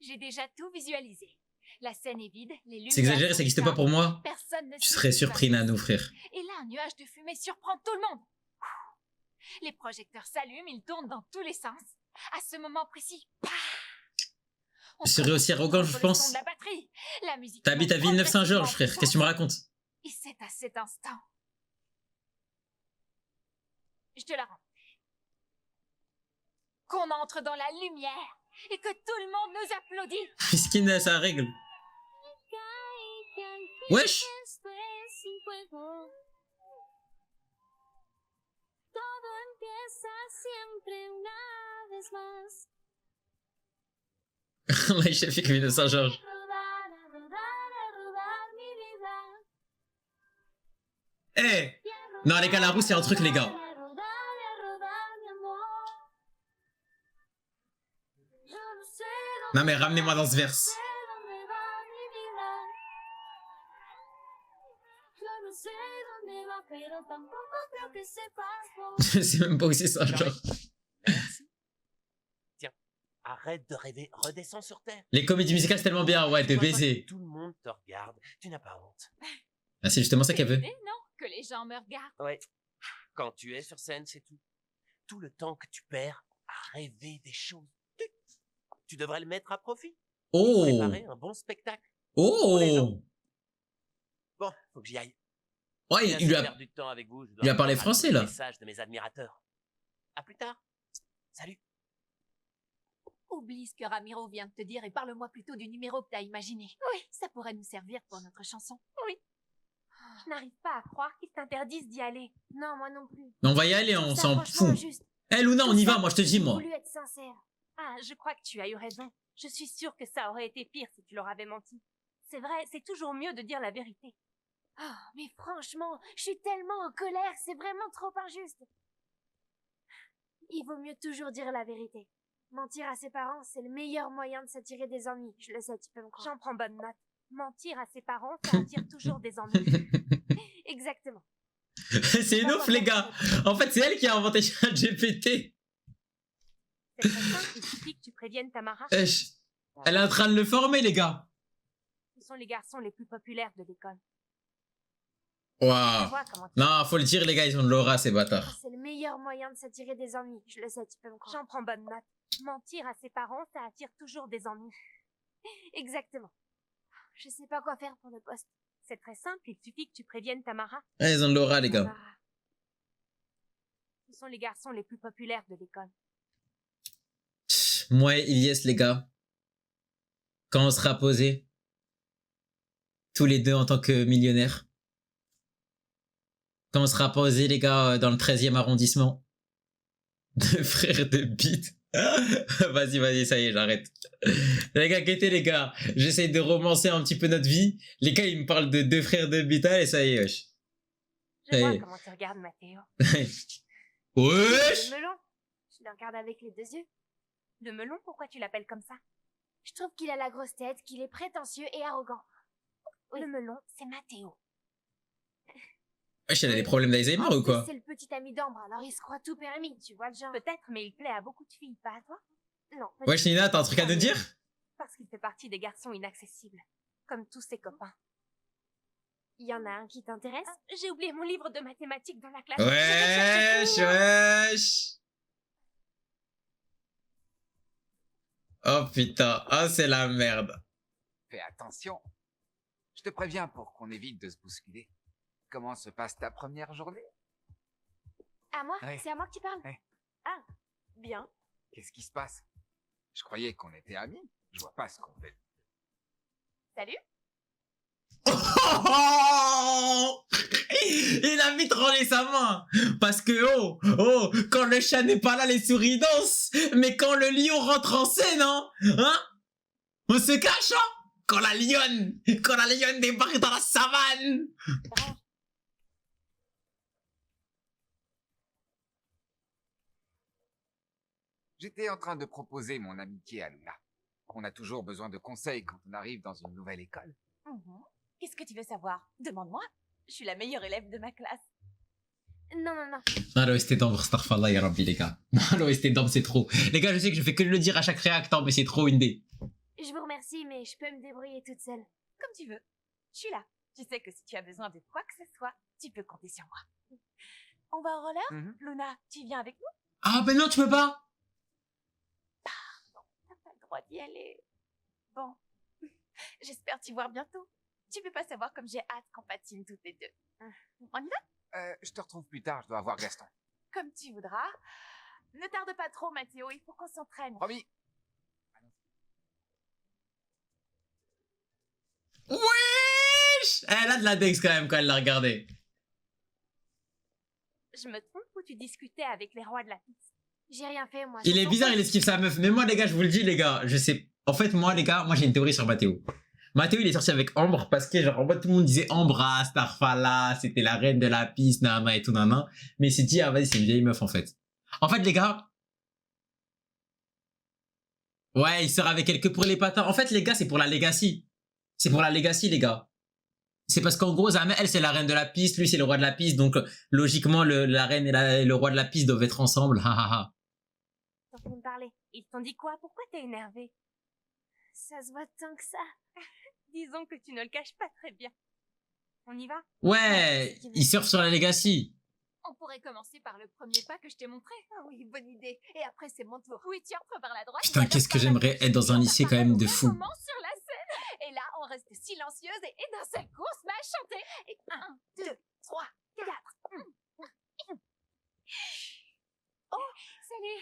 Speaker 5: J'ai déjà tout visualisé. La scène est vide, les lumières...
Speaker 1: C'est exagéré, ça
Speaker 5: sont
Speaker 1: n'existe pas pour moi.
Speaker 5: Personne ne
Speaker 1: Tu
Speaker 5: sait
Speaker 1: serais
Speaker 5: ce qui va
Speaker 1: surpris,
Speaker 5: se
Speaker 1: Nano,
Speaker 5: passer.
Speaker 1: frère.
Speaker 5: Et là, un nuage de fumée surprend tout le monde. Les projecteurs s'allument, ils tournent dans tous les sens. À ce moment précis, pah, on
Speaker 1: Je serais aussi arrogant, je
Speaker 5: entend le
Speaker 1: pense.
Speaker 5: son de la batterie. La musique
Speaker 1: T'habites à
Speaker 5: monte
Speaker 1: Villeneuve-Saint-Georges, frère.
Speaker 5: progressivement
Speaker 1: Qu'est-ce que tu me racontes?
Speaker 5: Et c'est à cet instant. Je te la rends. Qu'on entre dans la lumière et que tout le monde nous applaudit.
Speaker 1: Fiskin a sa règle. Wesh. La chef qui vient de Saint-Georges. Eh. Non, les gars, la roue, c'est un truc, les gars. Non, mais ramenez-moi dans ce verse. Je sais même pas où c'est Saint-Georges.
Speaker 9: Tiens, arrête de rêver, redescends sur terre.
Speaker 1: Les comédies musicales, c'est tellement bien. Ouais,
Speaker 9: Tu
Speaker 1: te
Speaker 9: vois pas
Speaker 1: baiser.
Speaker 9: que tout le monde te regarde, tu n'as pas honte.
Speaker 1: Ah, c'est justement ça qu'elle veut.
Speaker 5: L'idée, non? Que les gens me regardent.
Speaker 9: Ouais. Quand tu es sur scène, c'est tout. Tout le temps que tu perds à rêver des choses. Tu devrais le mettre à profit.
Speaker 1: Oh.
Speaker 9: Préparer un bon spectacle.
Speaker 1: Oh.
Speaker 9: Bon, faut que j'y aille.
Speaker 1: Ouais,
Speaker 9: J'ai
Speaker 1: il lui
Speaker 9: assez
Speaker 1: a...
Speaker 9: perdu de temps avec vous, je dois
Speaker 1: il lui a parlé
Speaker 9: répondre à
Speaker 1: français,
Speaker 9: tous les
Speaker 1: là.
Speaker 9: messages de mes admirateurs. À plus tard. Salut.
Speaker 5: Oublie ce que Ramiro vient de te dire et parle-moi plutôt du numéro que t'as imaginé. Oui, ça pourrait nous servir pour notre chanson. Oui.
Speaker 4: Je n'arrive pas à croire qu'ils t'interdisent d'y aller. Non, moi non plus.
Speaker 1: Mais on va y aller, on
Speaker 4: Ça,
Speaker 1: s'en
Speaker 4: franchement,
Speaker 1: fout.
Speaker 4: injuste.
Speaker 1: Eh, Luna, on y va, moi, je te dis,
Speaker 4: J'ai
Speaker 1: moi.
Speaker 4: voulu être sincère.
Speaker 11: Ah, je crois que tu as eu raison. Je suis sûre que ça aurait été pire si tu leur avais menti. C'est vrai, c'est toujours mieux de dire la vérité.
Speaker 4: Oh, mais franchement, je suis tellement en colère, c'est vraiment trop injuste. Il vaut mieux toujours dire la vérité. Mentir à ses parents, c'est le meilleur moyen de s'attirer des ennuis. Je le sais, tu peux me croire.
Speaker 11: J'en prends bonne note. Mentir à ses parents, ça attire toujours des ennuis.
Speaker 4: Exactement.
Speaker 1: C'est une ouf, les gars. En fait, c'est elle qui a inventé ChatGPT.
Speaker 11: C'est très simple, il suffit que tu préviennes Tamara.
Speaker 1: Wesh. Elle est en train de le former, les gars.
Speaker 11: Ce sont les garçons les plus populaires de l'école.
Speaker 1: Waouh.
Speaker 11: Tu vois comment tu-
Speaker 1: Non, faut le dire, les gars, ils ont de l'aura, ces bâtards.
Speaker 4: C'est le meilleur moyen de s'attirer des ennuis. Je le sais, tu peux me croire.
Speaker 11: J'en prends bonne note. Mentir à ses parents, ça attire toujours des ennuis.
Speaker 4: Exactement. je sais pas quoi faire pour le poste.
Speaker 5: C'est très simple, il suffit que tu préviennes Tamara.
Speaker 1: Ah, ils ont de l'aura, les gars.
Speaker 4: Tamara.
Speaker 5: Ce sont les garçons les plus populaires de l'école.
Speaker 1: Moi et Ilyes, les gars, quand on sera posés, tous les deux en tant que millionnaires, quand on sera posés, les gars, dans le 13e arrondissement, deux frères de bite. Vas-y, ça y est, j'arrête. Les gars, quittez, les gars. J'essaye de romancer un petit peu notre vie. Les gars, ils me parlent de deux frères de bite, et ça y est, wesh.
Speaker 5: Je
Speaker 1: Ça y
Speaker 5: vois
Speaker 1: est.
Speaker 5: comment tu regardes Mathéo.
Speaker 1: Wesh!
Speaker 4: Le melon. Je le regarde avec les 2 yeux.
Speaker 5: Le melon, pourquoi tu l'appelles comme ça?
Speaker 4: Je trouve qu'il a la grosse tête, qu'il est prétentieux et arrogant.
Speaker 5: Le melon, c'est Mathéo.
Speaker 1: Wesh, elle a des problèmes d'Alzheimer
Speaker 4: En
Speaker 1: ou quoi?
Speaker 4: plus, c'est le petit ami d'Ambre, alors il se croit tout permis, tu vois le genre.
Speaker 5: Peut-être, mais il plaît à beaucoup de filles, pas à toi?
Speaker 4: Non.
Speaker 1: Wesh, Nina, t'as un truc à nous dire?
Speaker 5: Parce qu'il fait partie des garçons inaccessibles. Comme tous ses copains.
Speaker 4: Il y en a un qui t'intéresse?
Speaker 5: J'ai oublié mon livre de mathématiques dans la classe.
Speaker 1: Wesh! Oh putain, oh c'est la merde.
Speaker 6: Fais attention. Je te préviens pour qu'on évite de se bousculer. Comment se passe ta première journée?
Speaker 4: À moi?
Speaker 6: Ouais.
Speaker 4: C'est à moi que tu parles?
Speaker 6: Ouais.
Speaker 4: Ah, bien.
Speaker 6: Qu'est-ce qui se passe? Je croyais qu'on était amis. Je vois pas ce qu'on fait.
Speaker 5: Salut.
Speaker 1: Oh, il a vite rangé sa main. Parce que, quand le chat n'est pas là, les souris dansent. Mais quand le lion rentre en scène, hein, on se cache, hein. Quand la lionne débarque dans la savane.
Speaker 6: J'étais en train de proposer mon amitié à Luna. On a toujours besoin de conseils quand on arrive dans une nouvelle école.
Speaker 5: Qu'est-ce que tu veux savoir? Demande-moi. Je suis la meilleure élève de ma classe.
Speaker 4: Non.
Speaker 1: Ah, l'OST d'Ambre, Starfallah, ya Rabbi, les gars. L'OST d'Ambre, c'est trop. Les gars, je sais que je fais que le dire à chaque réactant, mais c'est trop une dé.
Speaker 4: Je vous remercie, mais je peux me débrouiller toute seule.
Speaker 5: Comme tu veux. Je suis là. Tu sais que si tu as besoin de quoi que ce soit, tu peux compter sur moi. On va au roller? Luna, tu viens avec nous?
Speaker 1: Ah, ben non, tu peux pas.
Speaker 5: T'as pas le droit d'y aller. Bon. J'espère t'y voir bientôt. Tu peux pas savoir comme j'ai hâte qu'on patine toutes les deux. On y va?
Speaker 6: Je te retrouve plus tard, je dois voir Gaston.
Speaker 5: Comme tu voudras. Ne tarde pas trop, Mathéo, il faut qu'on s'entraîne.
Speaker 6: Promis.
Speaker 1: Wesh! Elle a de la dex quand même quand elle l'a regardé.
Speaker 5: Je me trompe ou tu discutais avec les rois de la piste?
Speaker 4: J'ai rien fait, moi.
Speaker 1: Il est bizarre, il esquive sa meuf. Mais moi, les gars, je vous le dis, les gars, je sais. En fait, moi, les gars, moi, j'ai une théorie sur Mathéo. Mathéo, il est sorti avec Ambre parce que, genre, en mode, tout le monde disait Ambre, Starfallah, c'était la reine de la piste, nana et tout, nana. Mais il s'est dit, ah, vas-y, c'est une vieille meuf, en fait. En fait, les gars. Ouais, il sort avec elle que pour les patins. En fait, les gars, c'est pour la legacy. C'est pour la legacy, les gars. C'est parce qu'en gros, Zama, elle, c'est la reine de la piste, lui, c'est le roi de la piste. Donc, logiquement, la reine et le roi de la piste doivent être ensemble. Ha, ha, ha.
Speaker 4: T'en fais me parler.
Speaker 5: Ils t'ont dit quoi? Pourquoi t'es énervé?
Speaker 4: Ça se voit tant que ça.
Speaker 5: Disons que tu ne le caches pas très bien. On y va?
Speaker 1: Ouais, il surfe sur la legacy.
Speaker 5: On pourrait commencer par le premier pas que je t'ai montré. Ah oui, bonne idée. Et après, c'est mon tour. Oui, tu entres par la droite.
Speaker 1: Putain, qu'est-ce que j'aimerais être dans un lycée quand même de fou.
Speaker 5: On commence sur la scène. Et là, on reste silencieuse et d'un seul coup, on se met à chanter. Et 1, 2, 3, 4.
Speaker 4: Oh, salut.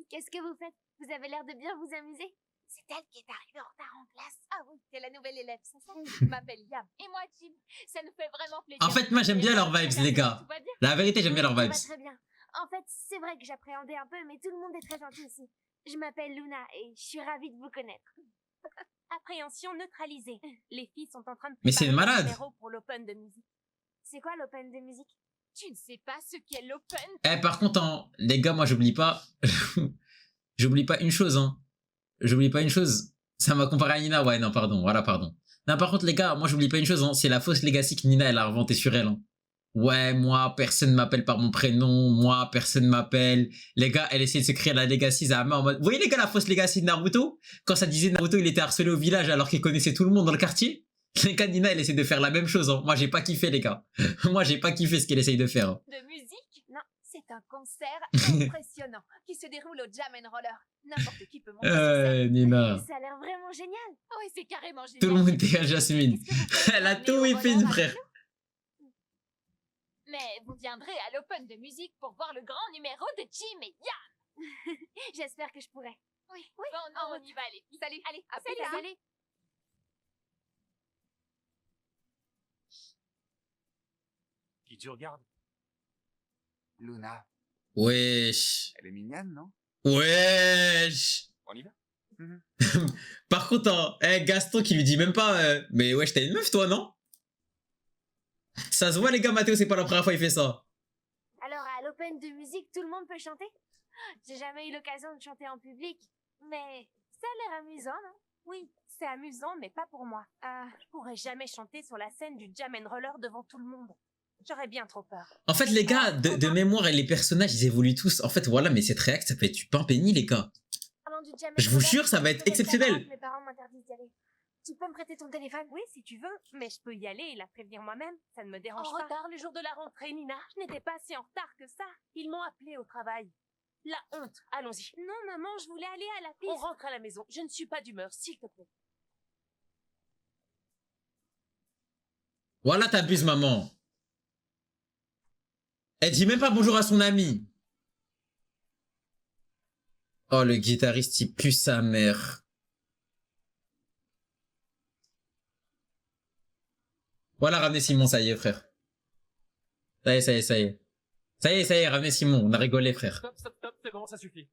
Speaker 4: Qu'est-ce que vous faites? Vous avez l'air de bien vous amuser.
Speaker 5: C'est elle qui est arrivée en retard en classe. Ah oui, t'es la nouvelle élève, c'est ça? Je m'appelle Yam. Et moi, Jim. Ça nous fait vraiment plaisir.
Speaker 1: En fait, moi, j'aime bien leurs vibes, les gars. La vérité, j'aime bien leurs vibes.
Speaker 4: Très bien. En fait, c'est vrai que j'appréhendais un peu, mais tout le monde est très gentil ici. Je m'appelle Luna et je suis ravie de vous connaître.
Speaker 5: Appréhension neutralisée. Les filles sont en train de
Speaker 1: Mais c'est une
Speaker 5: préparer
Speaker 1: malade.
Speaker 5: un numéro pour l'open de musique.
Speaker 4: C'est quoi l'open de musique?
Speaker 5: Tu ne sais pas ce qu'est l'open?
Speaker 1: Eh, par contre, les gars, moi, j'oublie pas. J'oublie pas une chose, hein. J'oublie pas une chose. Ça m'a comparé à Nina. Ouais, non, pardon. Voilà, pardon. Non, par contre, les gars, moi, j'oublie pas une chose, hein. C'est la fausse legacy que Nina, elle a inventée sur elle, hein. Ouais, moi, personne m'appelle par mon prénom. Moi, personne m'appelle. Les gars, elle essaie de se créer la legacy Zama en mode. Vous voyez, les gars, la fausse legacy de Naruto? Quand ça disait Naruto, il était harcelé au village alors qu'il connaissait tout le monde dans le quartier. Les gars, Nina, elle essaie de faire la même chose, hein. Moi, j'ai pas kiffé, les gars. Moi, j'ai pas kiffé ce qu'elle essaye de faire, hein.
Speaker 5: De musique? Non, c'est un concert impressionnant qui se déroule au Jam and Roller. N'importe qui peut monter sur scène.
Speaker 1: Nina.
Speaker 4: Ça a l'air vraiment carrément génial.
Speaker 5: Oui, c'est carrément génial.
Speaker 1: Tout le monde était à Jasmine. Elle a tout whippé, frère.
Speaker 5: Mais vous viendrez à l'Open de musique pour voir le grand numéro de Jim et Yann.
Speaker 4: J'espère que je pourrai.
Speaker 5: Oui, bon, non, on y va, les filles. Salut. Allez,
Speaker 4: À plus
Speaker 5: salut.
Speaker 4: tard. Allez.
Speaker 10: Qui tu regardes?
Speaker 6: Luna,
Speaker 1: Wesh.
Speaker 6: elle est mignonne, non?
Speaker 1: Wesh.
Speaker 10: On y va?
Speaker 1: Par contre, Gaston qui lui dit même pas mais wesh, t'as une meuf toi, non? Ça se voit les gars, Mathéo, c'est pas la première fois qu'il fait ça.
Speaker 4: Alors, à l'Open de musique, tout le monde peut chanter? J'ai jamais eu l'occasion de chanter en public, mais ça a l'air amusant, non?
Speaker 12: Oui, c'est amusant, mais pas pour moi. Je pourrais jamais chanter sur la scène du Jam and Roller devant tout le monde. J'aurais bien trop peur.
Speaker 1: En fait, les gars, de mémoire, et les personnages, ils évoluent tous. En fait, voilà, mais cette réact, ça peut être du pain béni, les gars.
Speaker 4: Parlant du Jam and
Speaker 1: Je vous
Speaker 4: Roller,
Speaker 1: jure, ça va être
Speaker 4: je peux
Speaker 1: exceptionnel.
Speaker 4: rester à Mes parents m'interdisent d'y aller. Tu peux me prêter ton téléphone?
Speaker 12: Oui, si tu veux, mais je peux y aller et la prévenir moi-même. Ça ne me dérange
Speaker 5: En
Speaker 12: pas.
Speaker 5: retard
Speaker 12: le jour de la rentrée, Nina. Je n'étais pas si en retard que ça. Ils m'ont appelé au travail. La honte. Allons-y. Non, maman, je voulais aller à la piste. On rentre à la maison. Je ne suis pas d'humeur, s'il te plaît.
Speaker 1: Voilà, t'abuses, maman. Elle dit même pas bonjour à son ami. Oh, le guitariste, il pue sa mère. Voilà, ramenez Simon, ça y est, frère. Ça y est, ça y est, ça y est. Ça y est, ramenez Simon, on a rigolé, frère.
Speaker 8: Stop, c'est bon, ça suffit.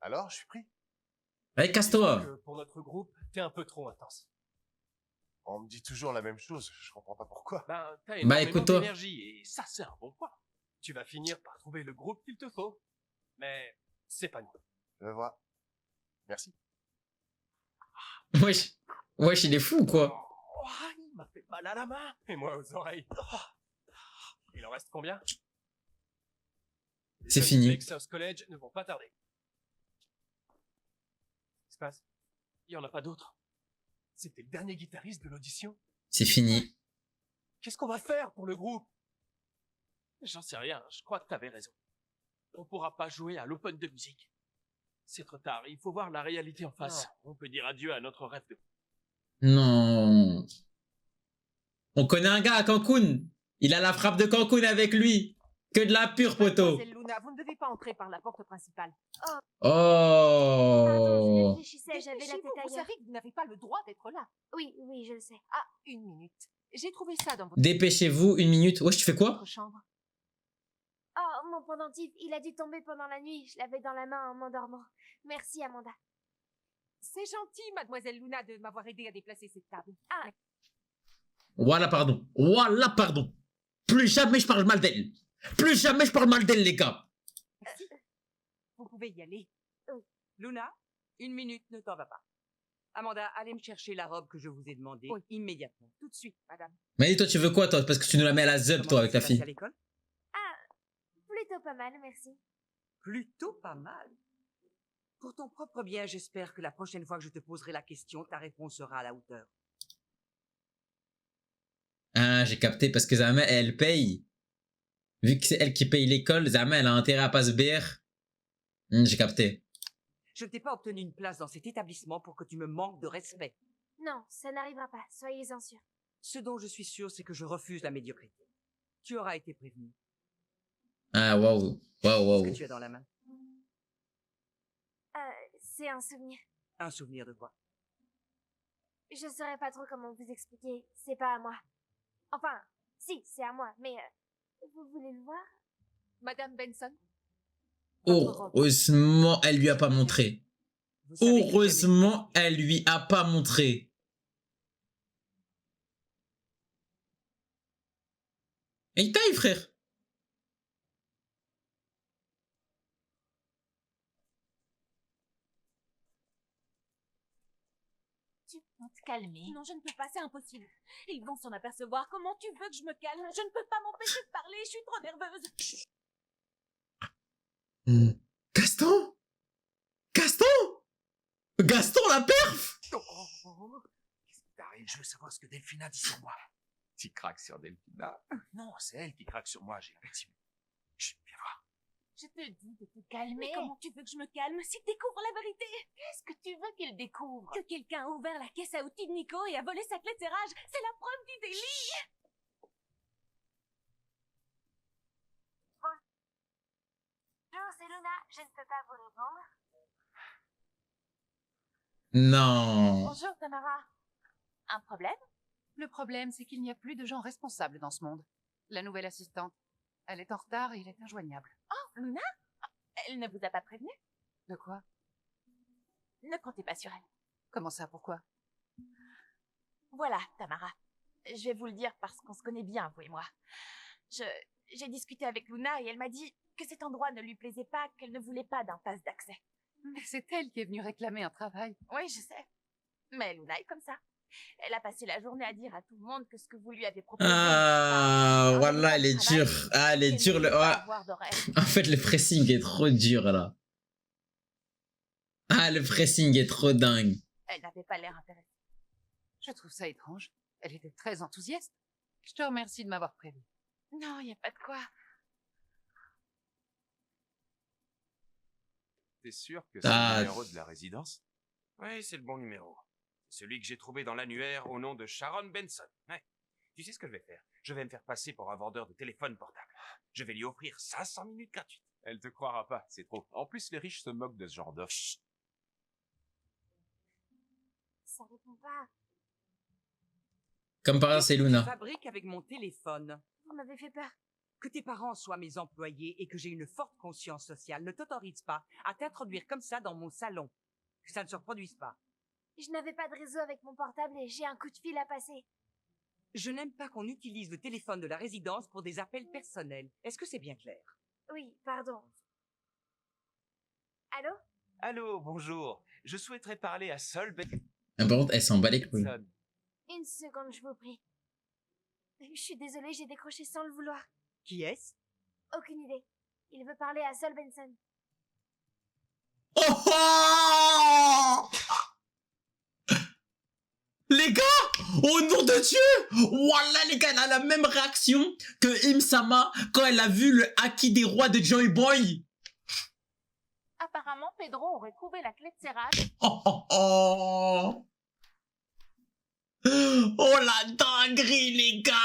Speaker 10: Alors, je suis pris.
Speaker 1: Allez, casse-toi.
Speaker 8: Pour notre groupe, t'es un peu trop intense.
Speaker 10: On me dit toujours la même chose, je comprends pas pourquoi.
Speaker 8: Ben, t'as
Speaker 1: Bah,
Speaker 8: énormément
Speaker 1: écoute-toi.
Speaker 8: d'énergie et ça, c'est un bon point. Tu vas finir par trouver le groupe qu'il te faut. Mais c'est pas nous.
Speaker 10: Je vois. Merci.
Speaker 1: Wesh. Wesh, il est fou, ou quoi?
Speaker 8: Oh, il m'a fait mal à la main. Et moi aux oreilles. Oh. Il en reste combien? Les
Speaker 1: C'est
Speaker 8: jeunes
Speaker 1: fini.
Speaker 8: du Texas College ne vont pas tarder. Qu'est-ce qui se passe? Il y en a pas d'autres. C'était le dernier guitariste de l'audition.
Speaker 1: C'est fini.
Speaker 8: Qu'est-ce qu'on va faire pour le groupe? J'en sais rien, je crois que t'avais raison. On pourra pas jouer à l'Open de musique. C'est trop tard, il faut voir la réalité en face. On peut dire adieu à notre rêve de...
Speaker 1: Non. On connaît un gars à Cancun. Il a la frappe de Cancun avec lui. Que de la pure, poteau.
Speaker 12: Mademoiselle Luna, vous ne devez pas entrer par la porte principale.
Speaker 1: Oh.
Speaker 4: Réfléchissais, j'avais la tête
Speaker 2: Vous
Speaker 4: ailleurs.
Speaker 2: savez que vous n'avez pas le droit d'être là.
Speaker 4: Oui, oui, je le sais.
Speaker 2: Ah, une minute. J'ai trouvé ça dans votre
Speaker 1: Dépêchez-vous, une minute. Wesh, tu fais quoi?
Speaker 2: chambre.
Speaker 4: Oh, mon pendentif, il a dû tomber pendant la nuit. Je l'avais dans la main en m'endormant. Merci, Amanda.
Speaker 12: C'est gentil, mademoiselle Luna, de m'avoir aidé à déplacer cette table.
Speaker 1: Voilà, pardon. Voilà, pardon. Plus jamais je parle mal d'elle. Plus jamais je parle mal d'elle, les gars.
Speaker 12: Vous pouvez y aller. Luna, une minute, ne t'en va pas. Amanda, allez me chercher la robe que je vous ai demandée immédiatement. Tout de suite, madame.
Speaker 1: Mais dis, toi, tu veux quoi, toi? Parce que tu nous la mets à la zeub, toi, avec ta fille.
Speaker 12: À l'école?
Speaker 4: Plutôt pas mal, merci.
Speaker 7: Plutôt pas mal. Pour ton propre bien, j'espère que la prochaine fois que je te poserai la question, ta réponse sera à la hauteur.
Speaker 1: Ah, j'ai capté, parce que Zama, elle paye. Vu que c'est elle qui paye l'école, Zama, elle a intérêt à pas se BR. J'ai capté.
Speaker 7: Je ne t'ai pas obtenu une place dans cet établissement pour que tu me manques de respect.
Speaker 4: Non, ça n'arrivera pas, soyez-en sûrs.
Speaker 7: Ce dont je suis sûr, c'est que je refuse la médiocrité. Tu auras été prévenu.
Speaker 1: Ah, waouh. Waouh,
Speaker 7: Qu'est-ce
Speaker 1: waouh.
Speaker 7: que tu as dans la main?
Speaker 4: C'est un souvenir.
Speaker 7: Un souvenir de quoi?
Speaker 4: Je saurais pas trop comment vous expliquer. C'est pas à moi. Enfin, si, c'est à moi, mais vous voulez le voir?
Speaker 2: Madame Benson?
Speaker 1: Heureusement, elle lui a pas montré. Heureusement, elle lui a pas montré. Et il taille, frère.
Speaker 5: Tu peux te calmer. Non, je ne peux pas, c'est impossible. Ils vont s'en apercevoir. Comment tu veux que je me calme? Je ne peux pas m'empêcher de parler, je suis trop nerveuse.
Speaker 1: Gaston? Gaston? Gaston, la perf?
Speaker 3: Qu'est-ce qui t'arrive? Je veux savoir ce que Delphina dit sur moi.
Speaker 6: Tu craques sur Delphina.
Speaker 3: Non, c'est elle qui craque sur moi, j'ai l'impression. Chut, viens voir.
Speaker 5: Je te dis de te calmer.
Speaker 4: Mais comment tu veux que je me calme s'il découvre la vérité?
Speaker 5: Qu'est-ce que tu veux qu'il découvre?
Speaker 4: Que quelqu'un a ouvert la caisse à outils de Nico et a volé sa clé de serrage. C'est la preuve du délit. Bonjour, c'est Luna. Je ne peux pas vous répondre.
Speaker 1: Non.
Speaker 5: Bonjour, Tamara. Un problème?
Speaker 2: Le problème, c'est qu'il n'y a plus de gens responsables dans ce monde. La nouvelle assistante, elle est en retard et il est injoignable.
Speaker 5: Oh, Luna? Elle ne vous a pas prévenu?
Speaker 2: De quoi?
Speaker 5: Ne comptez pas sur elle.
Speaker 2: Comment ça, pourquoi?
Speaker 5: Voilà, Tamara. Je vais vous le dire parce qu'on se connaît bien, vous et moi. J'ai discuté avec Luna et elle m'a dit que cet endroit ne lui plaisait pas, qu'elle ne voulait pas d'un pass d'accès.
Speaker 2: Mais c'est elle qui est venue réclamer un travail.
Speaker 5: Oui, je sais. Mais Luna est comme ça. Elle a passé la journée à dire à tout le monde que ce que vous lui avez proposé...
Speaker 1: Ah, voilà, elle est dure. Ah, elle est dure. En fait, le pressing est trop dur, là. Ah, le pressing est trop dingue.
Speaker 5: Elle n'avait pas l'air intéressée.
Speaker 2: Je trouve ça étrange. Elle était très enthousiaste. Je te remercie de m'avoir prévenu.
Speaker 5: Non, il n'y a pas de quoi.
Speaker 10: T'es sûr que c'est le numéro de la résidence? Oui, c'est le bon numéro. C'est celui que j'ai trouvé dans l'annuaire au nom de Sharon Benson. Ouais. Tu sais ce que je vais faire? Je vais me faire passer pour un vendeur de téléphone portable. Je vais lui offrir 500 minutes gratuites. Elle te croira pas, c'est trop. En plus, les riches se moquent de ce genre d'offre.
Speaker 4: Ça répond pas.
Speaker 1: Comme par hasard, c'est Luna.
Speaker 7: Je fabrique avec mon téléphone.
Speaker 4: Vous m'avez fait peur.
Speaker 7: Que tes parents soient mes employés et que j'ai une forte conscience sociale ne t'autorise pas à t'introduire comme ça dans mon salon. Que ça ne se reproduise pas.
Speaker 4: Je n'avais pas de réseau avec mon portable et j'ai un coup de fil à passer.
Speaker 7: Je n'aime pas qu'on utilise le téléphone de la résidence pour des appels personnels. Est-ce que c'est bien clair?
Speaker 4: Oui, pardon. Allô?
Speaker 8: Allô, bonjour. Je souhaiterais parler à Sol
Speaker 1: Par contre, elle s'en bat les couilles.
Speaker 8: Benson.
Speaker 4: Une seconde, je vous prie. Je suis désolée, j'ai décroché sans le vouloir.
Speaker 7: Qui est-ce?
Speaker 4: Aucune idée. Il veut parler à Sol Benson.
Speaker 1: Oh, oh les gars, au nom de Dieu, voilà les gars, elle a la même réaction que Im-sama quand elle a vu le Haki des rois de Joy Boy.
Speaker 5: Apparemment, Pedro aurait trouvé la clé de serrage.
Speaker 1: Oh, oh, oh. Oh la dinguerie les gars.